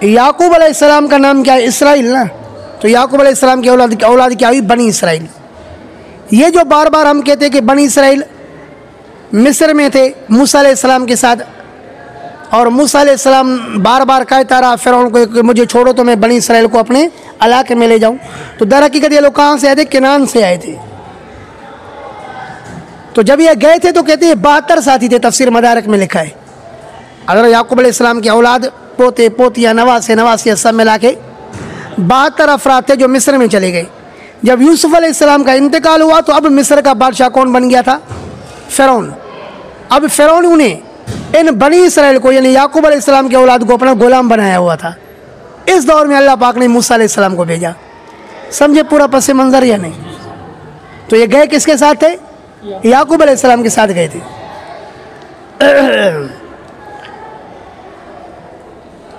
याकूब अलैहिस्सलाम का नाम क्या है? इसराइल ना। तो याकूब अलैहिस्सलाम की औलाद क्या हुई? बनी इसराइल। ये जो बार बार हम कहते हैं कि बनी इसराइल मिस्र में थे मूसा अलैहिस्सलाम के साथ, और मूसा अलैहिस्सलाम बार बार कहता रहा फ़िरौन को कि मुझे छोड़ो तो मैं बनी इसराइल को अपने इलाके में ले जाऊं। तो दर हकीकत ये लोग कहाँ से आए थे? किनान से आए थे। तो जब ये गए थे तो कहते हैं 72 साथी थे, तफसीर मदारिक में लिखा है। हज़रत याकूब अलैहिस्सलाम की औलाद, पोते पोतियाँ, नवासिया सब मिला के 72 अफराद थे जो मिस्र में चले गए। जब यूसुफ़ अलैहिस्सलाम का इंतकाल हुआ तो अब मिस्र का बादशाह कौन बन गया था? फ़िरौन। अब फ़िरौन ने इन बनी इसराइल को, यानी याकूब अलैहिस्सलाम की औलाद को अपना गुलाम बनाया हुआ था। इस दौर में अल्लाह पाक ने मूसा अलैहिस्सलाम को भेजा। समझे पूरा पस मंज़र या नहीं? तो ये गए किसके साथ थे? याकूब अलैहिस्सलाम के साथ गए थे।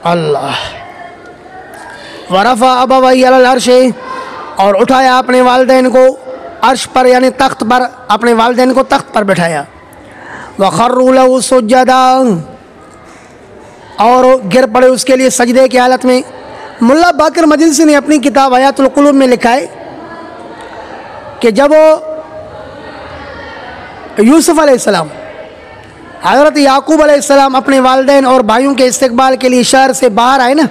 अल्लाह वरफ़ा अबवैहि अलल अर्श, और उठाया अपने वालिदैन को अर्श पर, यानी तख्त पर, अपने वालिदैन को तख्त पर बैठाया। वख़र्रू लहू सुज्जदा, और गिर पड़े उसके लिए सजदे की हालत में। मुल्ला बाकर मजलिसी ने अपनी किताब हयातुल क़ुलूब में लिखा है कि जब यूसुफ़ अलैहिस्सलाम, हज़रत याकूब अलैहिस्सलाम अपने वालिदैन और भाइयों के इस्तकबाल के लिए शहर से बाहर आए ना,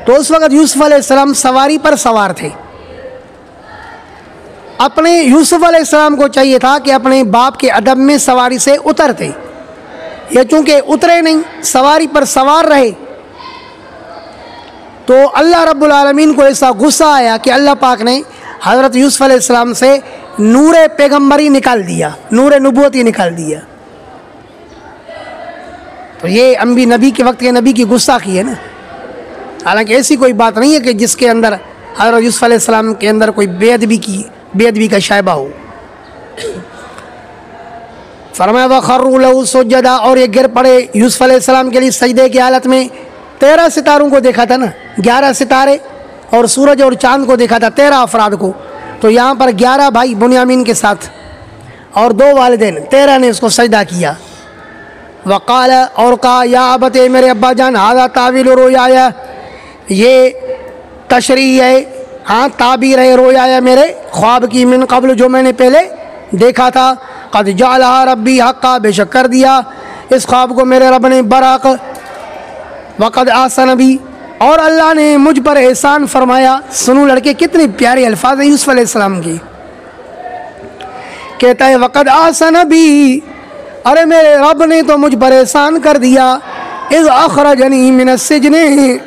तो उस वक़्त यूसुफ़ अलैहिस्सलाम सवारी पर सवार थे। अपने यूसुफ़ अलैहिस्सलाम को चाहिए था कि अपने बाप के अदब में सवारी से उतरते, ये चूँकि उतरे नहीं, सवारी पर सवार रहे, तो अल्लाह रब्बुल आलमीन को ऐसा गुस्सा आया कि अल्लाह पाक ने हज़रत यूसुफ़ अलैहिस्सलाम से नूर पैगम्बरी निकाल दिया, नूर नबूवती निकाल दिया। तो ये नबी के वक्त के नबी की गुस्ताखी है ना। हालांकि ऐसी कोई बात नहीं है कि जिसके अंदर हज़रत यूसुफ़ अलैहिस्सलाम के अंदर कोई बेअदबी का शायबा हो। फरमाया वख़र्रू लहू सुज्जदा, और ये गिर पड़े यूसुफ़ अलैहिस्सलाम के लिए सजदे की हालत में। 13 सितारों को देखा था ना, 11 सितारे, और सूरज और चाँद को देखा था, 13 अफराद को। तो यहाँ पर 11 भाई बुनियामीन के साथ और 2 वालिदैन, 13 ने उसको सजदा किया। वक़ाल, और कहा या अबते, मेरे अब्बा जान, हाज़ा तावील रोया, ये तशरीह है, हाँ ताबीर है रोया मेरे ख्वाब की, मिन क़ब्ल, जो मैंने पहले देखा था। क़द जअलहा रब्बी हक़्क़ा, बेशक कर दिया इस ख्वाब को मेरे रब ने बरहक़। वक़द अहसन बी, और अल्लाह ने मुझ पर एहसान फरमाया। सुनो लड़के, कितने प्यारे अल्फाज हैं यूसुफ़ अलैहिस्सलाम की। कहता है वक़द अहसन बी, अरे मेरे रब ने तो मुझ पर एहसान कर दिया। इज़ अख़रजनी मिनस सिजनि,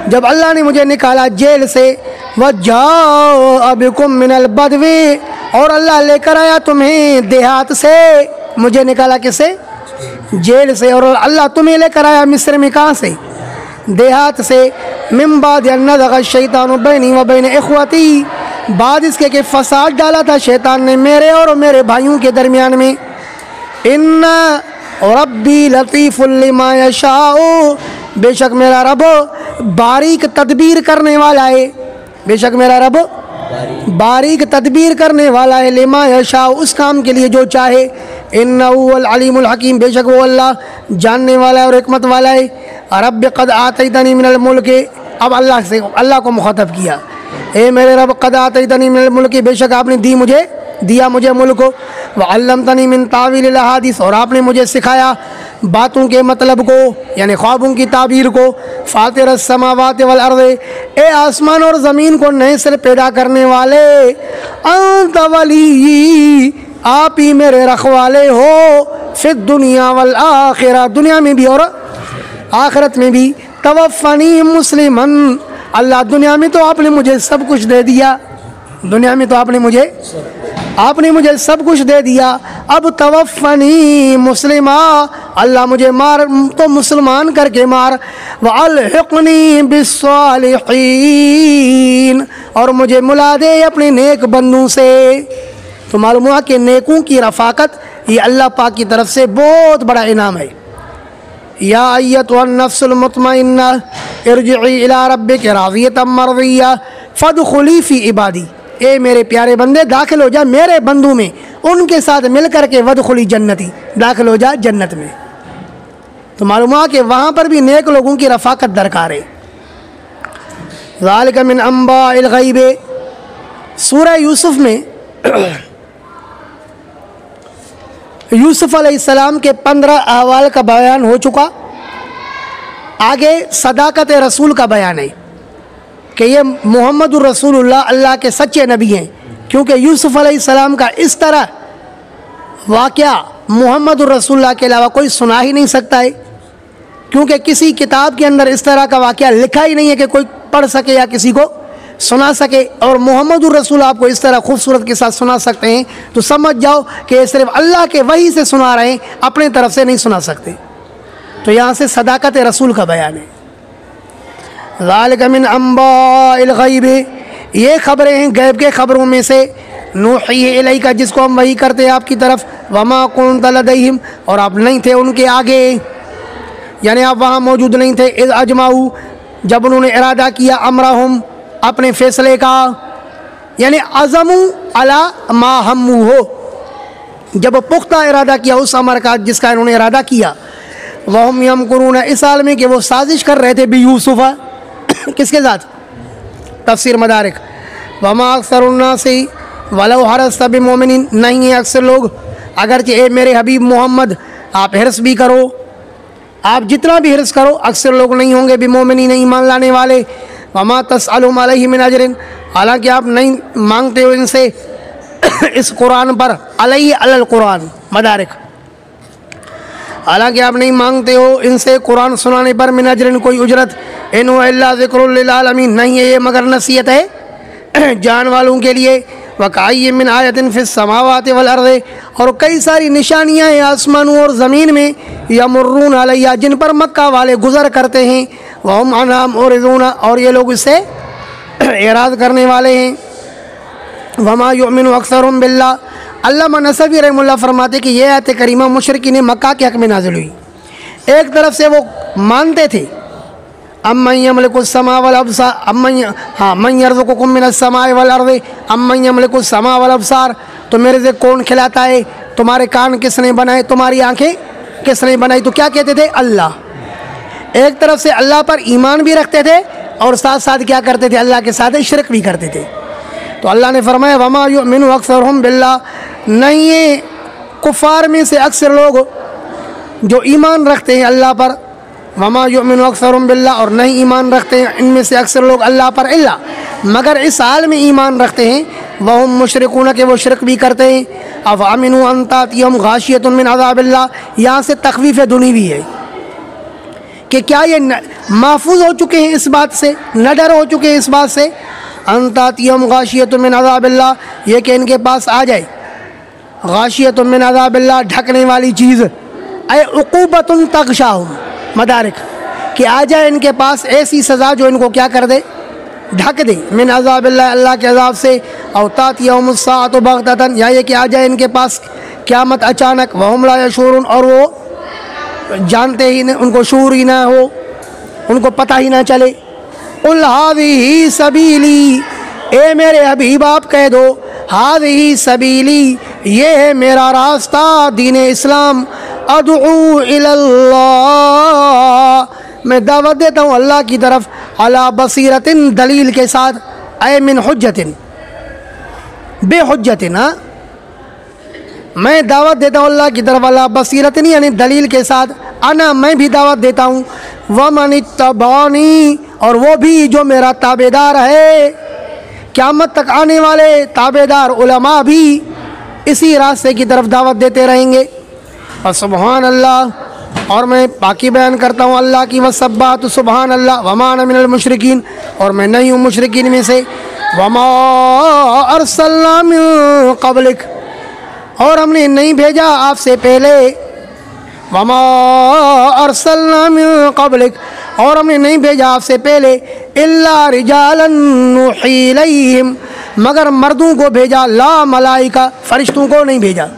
जब अल्लाह ने मुझे निकाला जेल से। वज्जाअ बिकुम मिनल बदवी, और अल्लाह लेकर आया तुम्हें देहात से। मुझे निकाला किसे? जेल से। और अल्लाह तुम्हें लेकर आया मिस्र में, कहाँ से? देहात से। मिन बाद अन नज़ग़ शैतानु बैनी व बैन इख़्वती, बाद इसके कि फसाद डाला था शैतान ने मेरे और मेरे भाइयों के दरमियान में। इन्ना रब्बी लतीफ़ुल लिमा यशाओ, बेशक मेरा रब बारीक तदबीर करने वाला है, बेशक मेरा रब बारीक तदबीर करने वाला है, लिमा यशाओ उस काम के लिए जो चाहे। इन्नहु हुवल अलीमुल हकीम, बेशक वो अल्लाह जानने वाला है और हिकमत वाला है। रब क़द आतैतनी मिनल मुल्क, अब अल्लाह से अल्लाह को मुखातब किया, ए मेरे रब क़द आतैतनी मिनल मुल्क, बेशक आपने दिया मुझे मुल्क। व अल्लमतनी मिन तावीलिल अहादीस, और आपने मुझे सिखाया बातों के मतलब को, यानी ख्वाबों की ताबीर को। फातिरस समावाति वल अर्ज़, ए आसमान और ज़मीन को नए सिरे पैदा करने वाले। अंत वली, आप ही मेरे रखवाले हो। फिद दुनिया वल आखिरा, दुनिया में भी और आखिरत में भी। तवफ़नी मुस्लिमन, अल्लाह दुनिया में तो आपने मुझे सब कुछ दे दिया, दुनिया में तो आपने मुझे सब कुछ दे दिया। अब तवफ़नी मुस्लिमा, अल्लाह मुझे मार तो मुसलमान करके मार। व अलहिक़नी बिस्सालिहीन, और मुझे मिला दे अपने नेक बंदों से। तो मालूम हुआ कि नेकों की रफ़ाकत ये अल्लाह पाक की तरफ से बहुत बड़ा इनाम है। या अय्यतुहन नफ्सुल मुतमइन्ना इरजिई इला रब्बिक राज़ियतम मर्ज़िय्या फदखुली फ़ी इबादी, ए मेरे प्यारे बंदे दाखिल हो जा मेरे बंदू में, उनके साथ मिल कर के वदखुली जन्नती, दाखिल हो जा जन्नत में। तो मालूम हुआ कि वहाँ पर भी नेक लोगों की रफ़ाकत दरकार है। ज़ालिका मिन अंबाइल ग़ैब, सूरह यूसुफ में यूसुफ अलैहिस्सलाम के 15 अहवाल का बयान हो चुका। आगे सदाकत रसूल का बयान है कि ये मुहम्मदुर रसूलुल्लाह अल्लाह के सच्चे नबी हैं, क्योंकि यूसुफ अलैहिस्सलाम का इस तरह वाक़या मुहम्मदुर रसूलुल्लाह के अलावा कोई सुना ही नहीं सकता है, क्योंकि किसी किताब के अंदर इस तरह का वाक़या लिखा ही नहीं है कि कोई पढ़ सके या किसी को सुना सके। और मुहम्मदुर रसूल आपको इस तरह खूबसूरत के साथ सुना सकते हैं, तो समझ जाओ कि सिर्फ अल्लाह के वही से सुना रहे हैं, अपने तरफ से नहीं सुना सकते। तो यहाँ से सदाकत रसूल का बयान है। ज़ालिका मिन अंबाइल ग़ैब, ये खबरें हैं गैब के खबरों में से। नूही इलैका, जिसको हम वही करते हैं आपकी तरफ। वमा कुन्त लदैहिम, और आप नहीं थे उनके आगे, यानी आप वहाँ मौजूद नहीं थे। इज़ अजमाऊ, जब उन्होंने इरादा किया, अमरहुम, अपने फ़ैसले का, यानी अज़मू अला मा हम्मू हो, जब पुख्ता इरादा किया उस अमर का जिसका इन्होंने इरादा किया। वहुम यमकुरून, इस हाल में कि वो साजिश कर रहे थे भी यूसुफ़ा, किसके साथ? तफसीर मदारिक। वमा अक्सरुन्नासी वलौ हरस्त बिमुमिनीन, नहीं है अक्सर लोग, अगरचे ए मेरे हबीब मोहम्मद आप हिर्स भी करो, आप जितना भी हिर्स करो, अक्सर लोग नहीं होंगे बिमुमिनीन, ईमान लाने वाले। वमा तसअलुहुम अलैहि मिन अजरिन, हालांकि आप नहीं मांगते हो इनसे इस कुरान पर, अलैहि अलल कुरान मदारिक, हालांकि आप नहीं मांगते हो इनसे कुरान सुनाने पर मिन अजरिन कोई उजरत। इन हुवा इल्ला ज़िक्रुल लिल आलमीन, नहीं है ये मगर नसीहत है जान वालों के लिए। वकाई मिन आयतिन फिस समावाति वल अर्ज़, और कई सारी निशानियाँ हैं आसमानों और ज़मीन में। यमुर्रून अलैहा, जिन पर मक्का वाले गुज़र करते हैं। वहुम अन्हा मुरिज़ून, और ये लोग इससे एराज़ करने वाले हैं। वमा युमिनु अक्सरुहुम बिल्लाह, अल्लामा नसवी रहमतुल्लाह फरमाते कि ये आयत करीमा मुशरिकीन मक्का के हक़ में नाज़िल हुई। एक तरफ से वो मानते थे अम्मन यमलिकुस समा वल अब्सार, मन यरज़ुकुकुम मिनस समाइ वल अर्ज़ि अम्मन यमलिकुस समा वल अब्सार, तो मेरे से कौन खिलाता है, तुम्हारे कान किसने बनाए, तुम्हारी आंखें किसने बनाई? तो क्या कहते थे? अल्लाह। एक तरफ से अल्लाह पर ईमान भी रखते थे और साथ साथ क्या करते थे? अल्लाह के साथ शिरक भी करते थे। तो अल्लाह ने फरमाया वमा युमिनु अक्सरुहुम बिल्लाह, नहीं है कुफ़ार में से अक्सर लोग जो ईमान रखते हैं अल्लाह पर। वमा युमिनु अक्सरुहुम बिल्लाह, और नहीं ईमान रखते हैं इनमें से अक्सर लोग अल्लाह पर, इल्ला मगर इस हाल में ईमान रखते हैं वहुम मुशरिकून, के वो शिरक भी करते हैं। अफ अमिनु अन तातियहुम गाशियतुन मिन अज़ाबिल्लाह, यहाँ से तख़वीफ़ दुनीवी है कि क्या ये महफूज हो चुके हैं इस बात से, नडर हो चुके हैं इस बात से। अन तातियहुम गाशियतुन मिन अज़ाबिल्लाह, ये कि इनके पास आ जाए गाशियतुन मिन अज़ाबिल्लाह, ढकने वाली चीज़, ऐ उक़ूबतुन तग़शाहुम मदारिक, कि आ जाए इनके पास ऐसी सज़ा जो इनको क्या कर दे, ढक दे, मिन अज़ाबिल्लाह, अल्लाह के अज़ाब से, औ तातियहुमुस्साअतु बग़ततन, या ये कि आ जाए इनके पास क़यामत अचानक, वहुम ला यशऊरून, और वो जानते ही न, उनको शूर ही ना हो, उनको पता ही ना चले। कुल हाज़िही सबीली, ए मेरे हबीब आप कह दो, हाज़िही सबीली, ये है मेरा रास्ता दीन इस्लाम, अदऊ इलल्लाह, मैं दावत देता हूँ अल्लाह की तरफ, अला बसीरतिन, दलील के साथ, ऐ मिन हुज्जतिन, बेहुज्जतिन, हाँ, मैं दावत देता हूँ अल्लाह की तरफ, अला बसीरतिन यानी दलील के साथ, अना, मैं भी दावत देता हूँ, वमन इत्तबानी, और वो भी जो मेरा ताबेदार है, क़यामत तक आने वाले ताबेदार उलमा भी इसी रास्ते की तरफ दावत देते रहेंगे। और सुबहान अल्लाह, और मैं बाकी बयान करता हूँ अल्लाह की, वसब्बातु सुबहान अल्लाह, वमा अना मिनल मुशरिकीन, और मैं नहीं हूँ मुशरिकीन में से, वमा अरसलना मिन क़ब्लिक, और हमने नहीं भेजा आपसे पहले, वमा अरसलना मिन क़ब्लिक, और हमने नहीं भेजा आपसे पहले, इल्ला रिजालन नुही इलैहिम, मगर मर्दों को भेजा, ला मलाइका, फरिश्तों को नहीं भेजा।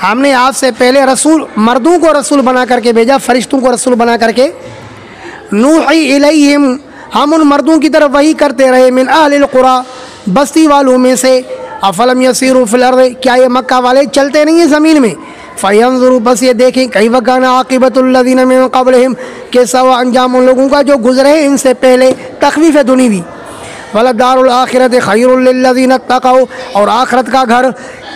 हमने आपसे पहले रसूल, मर्दों को रसूल बना करके भेजा, फरिश्तों को रसूल बना करके, नुही इलैहिम, हम उन मर्दों की तरफ वही करते रहे, मिन अहलिल कुरा, बस्ती वालों में से, अफलम यसीरू फिल अर्द, क्या ये मक्का वाले चलते नहीं हैं ज़मीन में, फ़यंज़ुरू, बस ये देखें, कैफ़ कान आक़िबतुल्लज़ीना मिन क़ब्लिहिम, कैसा हुआ अंजाम उन लोगों का जो गुजरे हैं इनसे पहले, तख़वीफ़ दुनियावी, वलद्दारुल आखिरत खैरुल लिल्लज़ीना इत्तक़ौ, और आखिरत का घर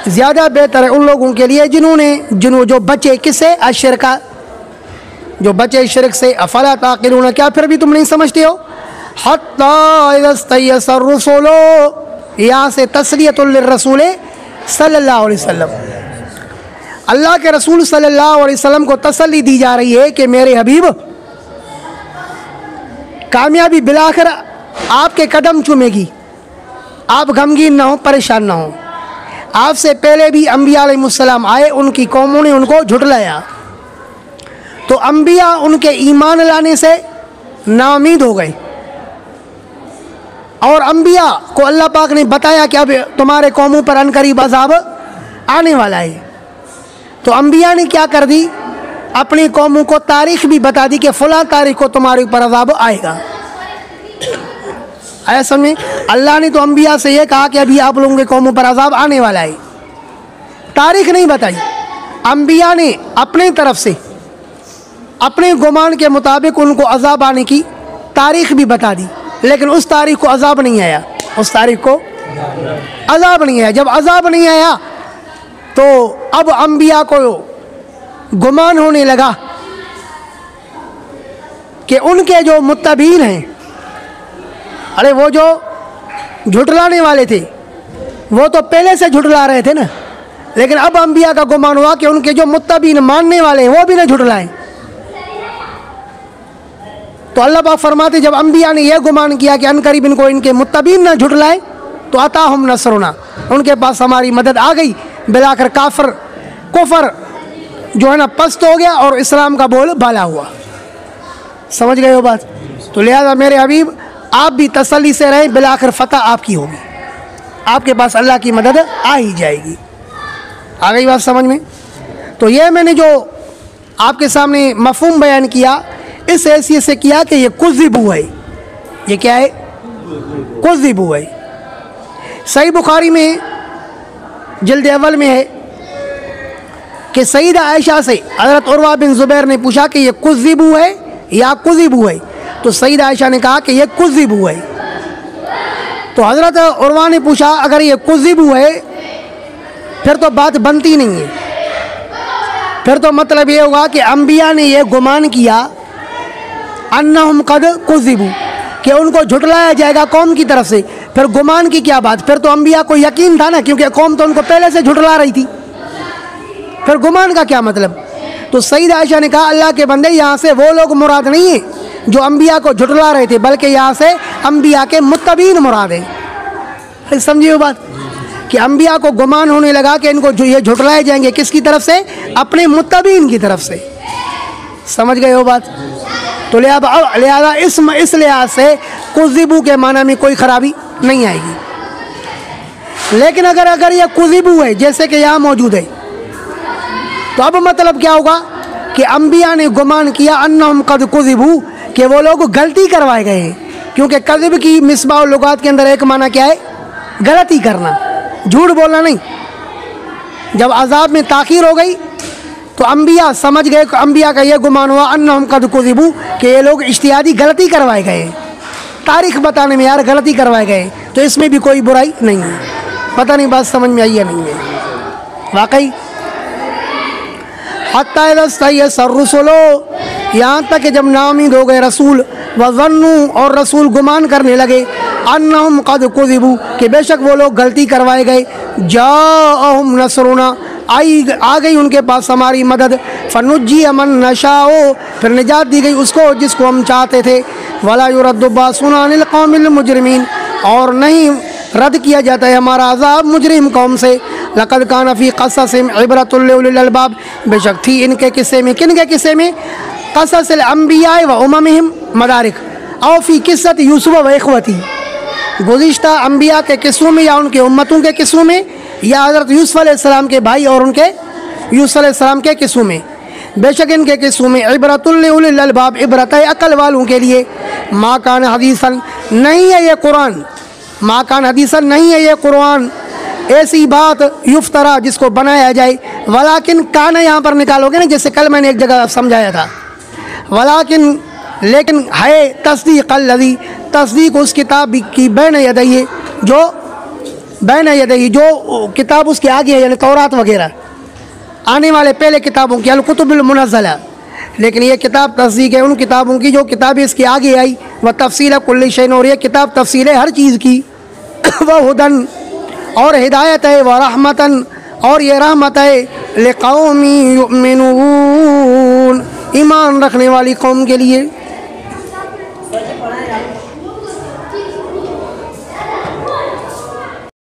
ज़्यादा बेहतर है उन लोगों के लिए जो बचे किससे, अश्शिरका, जो बचे शिरक से, अफ़ला ताक़िलून, क्या फिर भी तुम नहीं समझते हो, हत्ता इज़ा इस्तय्यसर रुसूल, यहाँ से तस्लियतुल लिर्रसूल सल्लल्लाहु अलैहि वसल्लम, अल्लाह के रसूल सल्लल्लाहु अलैहि वसल्लम को तसल्ली दी जा रही है कि मेरे हबीब, कामयाबी बिलाखिर आपके कदम चूमेगी, आप गमगीन ना हो, परेशान ना हो। आपसे पहले भी अम्बिया अलैहिमुस्सलाम आए, उनकी कौमों ने उनको झुटलाया, तो अम्बिया उनके ईमान लाने से नाउमीद हो गए, और अम्बिया को अल्लाह पाक ने बताया कि अब तुम्हारे कौमों पर अनकरीब अज़ाब आने वाला है। तो अम्बिया ने क्या कर दी, अपनी कौमों को तारीख भी बता दी कि फ़लाँ तारीख को तुम्हारे ऊपर अज़ाब आएगा। आया समझे, अल्लाह ने तो अम्बिया से ये कहा कि अभी आप लोगों के कौमों पर अज़ाब आने वाला है, तारीख नहीं बताई। अम्बिया ने अपने तरफ से अपने गुमान के मुताबिक उनको अज़ाब आने की तारीख भी बता दी, लेकिन उस तारीख को अज़ाब नहीं आया, उस तारीख को अज़ाब नहीं आया। जब अज़ाब नहीं आया तो अब अम्बिया को गुमान होने लगा कि उनके जो मुत्तबीन हैं, अरे वो जो झुटलाने वाले थे वो तो पहले से झुटला रहे थे ना, लेकिन अब अम्बिया का गुमान हुआ कि उनके जो मुत्तबीन मानने वाले हैं वो भी ना झुटलाएं। तो अल्लाह पाक फरमाते जब अम्बिया ने यह गुमान किया कि अनकरीब इनको इनके मुत्तबीन ना झुटलाए, तो अताहुम नसरुना, उनके पास हमारी मदद आ गई। बिलाकर कुफर जो है ना पस्त हो गया और इस्लाम का बोल बाला हुआ। समझ गए हो बात? तो लिहाजा मेरे हबीब आप भी तसल्ली से रहें, बिलाकर फ़तह आपकी होगी, आपके पास अल्लाह की मदद आ ही जाएगी। आ गई बात समझ में? तो ये मैंने जो आपके सामने मफ़हूम बयान किया, इस हैसियत से किया कि ये कुज़िबू है। ये क्या है? कुज़िबू है। सही बुखारी में जिल्द अव्वल में है कि सईदा आयशा से हज़रत उर्वा बिन ज़ुबैर ने पूछा कि ये कुज़िबू है या कुज़िबू है, तो सईदा आयशा ने कहा कि ये कुज़िबू है। तो हज़रत उर्वा ने पूछा अगर ये कुज़िबू है फिर तो बात बनती नहीं है, फिर तो मतलब ये होगा कि अम्बिया ने यह गुमान किया अन्नहुम कद कुज़िबू, कि उनको झुटलाया जाएगा कौम की तरफ से। फिर गुमान की क्या बात, फिर तो अम्बिया को यकीन था ना, क्योंकि कौम तो उनको पहले से झुटला रही थी, फिर गुमान का क्या मतलब। तो सईदा आयशा ने कहा अल्लाह के बंदे, यहाँ से वो लोग मुराद नहीं है जो अम्बिया को झुटला रहे थे, बल्कि यहाँ से अम्बिया के मुत्तबीन मुराद है। समझिए वो बात कि अम्बिया को गुमान होने लगा कि इनको जो ये झुटलाए जाएंगे, किसकी तरफ से? अपने मुत्तबीन की तरफ से। समझ गए हो बात? तो लिहाजा इस लिहाज से कुज़िबू के माना में कोई खराबी नहीं आएगी। लेकिन अगर ये कुज़िबू है जैसे कि यहाँ मौजूद है, तो अब मतलब क्या होगा कि अम्बिया ने गुमान किया अन्नहुम कद कुज़िबू, कि वो लोग गलती करवाए गए हैं। क्योंकि कज़िब की मिसबाह लुगात के अंदर एक माना क्या है? गलती करना, झूठ बोलना नहीं। जब अजाब में ताख़ीर हो गई तो अम्बिया समझ गए, अम्बिया का ये गुमान हुआ अन्नहुम कद कुज़िबू, कि ये लोग इज्तिहादी गलती करवाए गए, तारीख़ बताने में यार गलती करवाए गए, तो इसमें भी कोई बुराई नहीं है। पता नहीं बात समझ में आई या नहीं है। वाकई हत्ता इज़ा इस्तयअस अर्रुसुलु, यहाँ तक कि जब नाउमीद हो गए रसूल, वज़न्नु और रसूल गुमान करने लगे अन्नहुम क़द कुज़िबू, कि बेशक वो लोग गलती करवाए गए, जाअहुम नसरुना, आ गई उनके पास हमारी मदद, फनुज्जी मन नशाओ, फिर निजात दी गई उसको जिसको हम चाहते थे, वला युरद्दु बासुना अनिल कौमिल मुजरिमीन, और नहीं रद्द किया जाता है हमारा अज़ाब मुजरिम कौम से। लक़द कान फ़ी क़ससिहिम इबरतुल लिउलिल अलबाब, बेशक थी इनके किस्से में, किन के किस्से में? क़ससिल अंबिया व उममिहिम मदारिक, औ फ़ी क़िस्सत यूसुफ व इख़वती, गुज़िश्ता अंबिया के किस्सों में या उनके उम्मतों के किस्सों में, या हज़रत यूसुफ अलैहिस्सलाम के भाई और उनके यूसुफ अलैहिस्सलाम के किस्सों में, बेशक इनके किस्सों में इबरतुल लिउलिल अलबाब, इबरत है अकल वालों के लिए। मा कान हदीसन, नहीं है ये कुरान, मा कान हदीसन, नहीं है ये कुरान ऐसी बात युफ्तरा जिसको बनाया जाए, वलाकिन कान यहाँ पर निकालोगे ना, जैसे कल मैंने एक जगह समझाया था, वलाकिन लेकिन है तस्दीक़ अल्लज़ी, तस्दीक़ उस किताब की बैन यदैहि, जो बैन यदैहि, जो किताब उसके आगे है, यानी तौरात वगैरह आने वाले पहले किताबों की, अल कुतुबुल मुनज़्ज़ला, लेकिन ये किताब तस्दीक़ है उन किताबों की जो किताबें इसके आगे आई, व तफ़सील कुल्लि शैइन, और ये किताब तफ़सील है हर चीज़ की, व हुदन, और हिदायत है, व रहमतन, और ये रहमत है, लिक़ौमी युमिनून, ईमान रखने वाली कौम के लिए।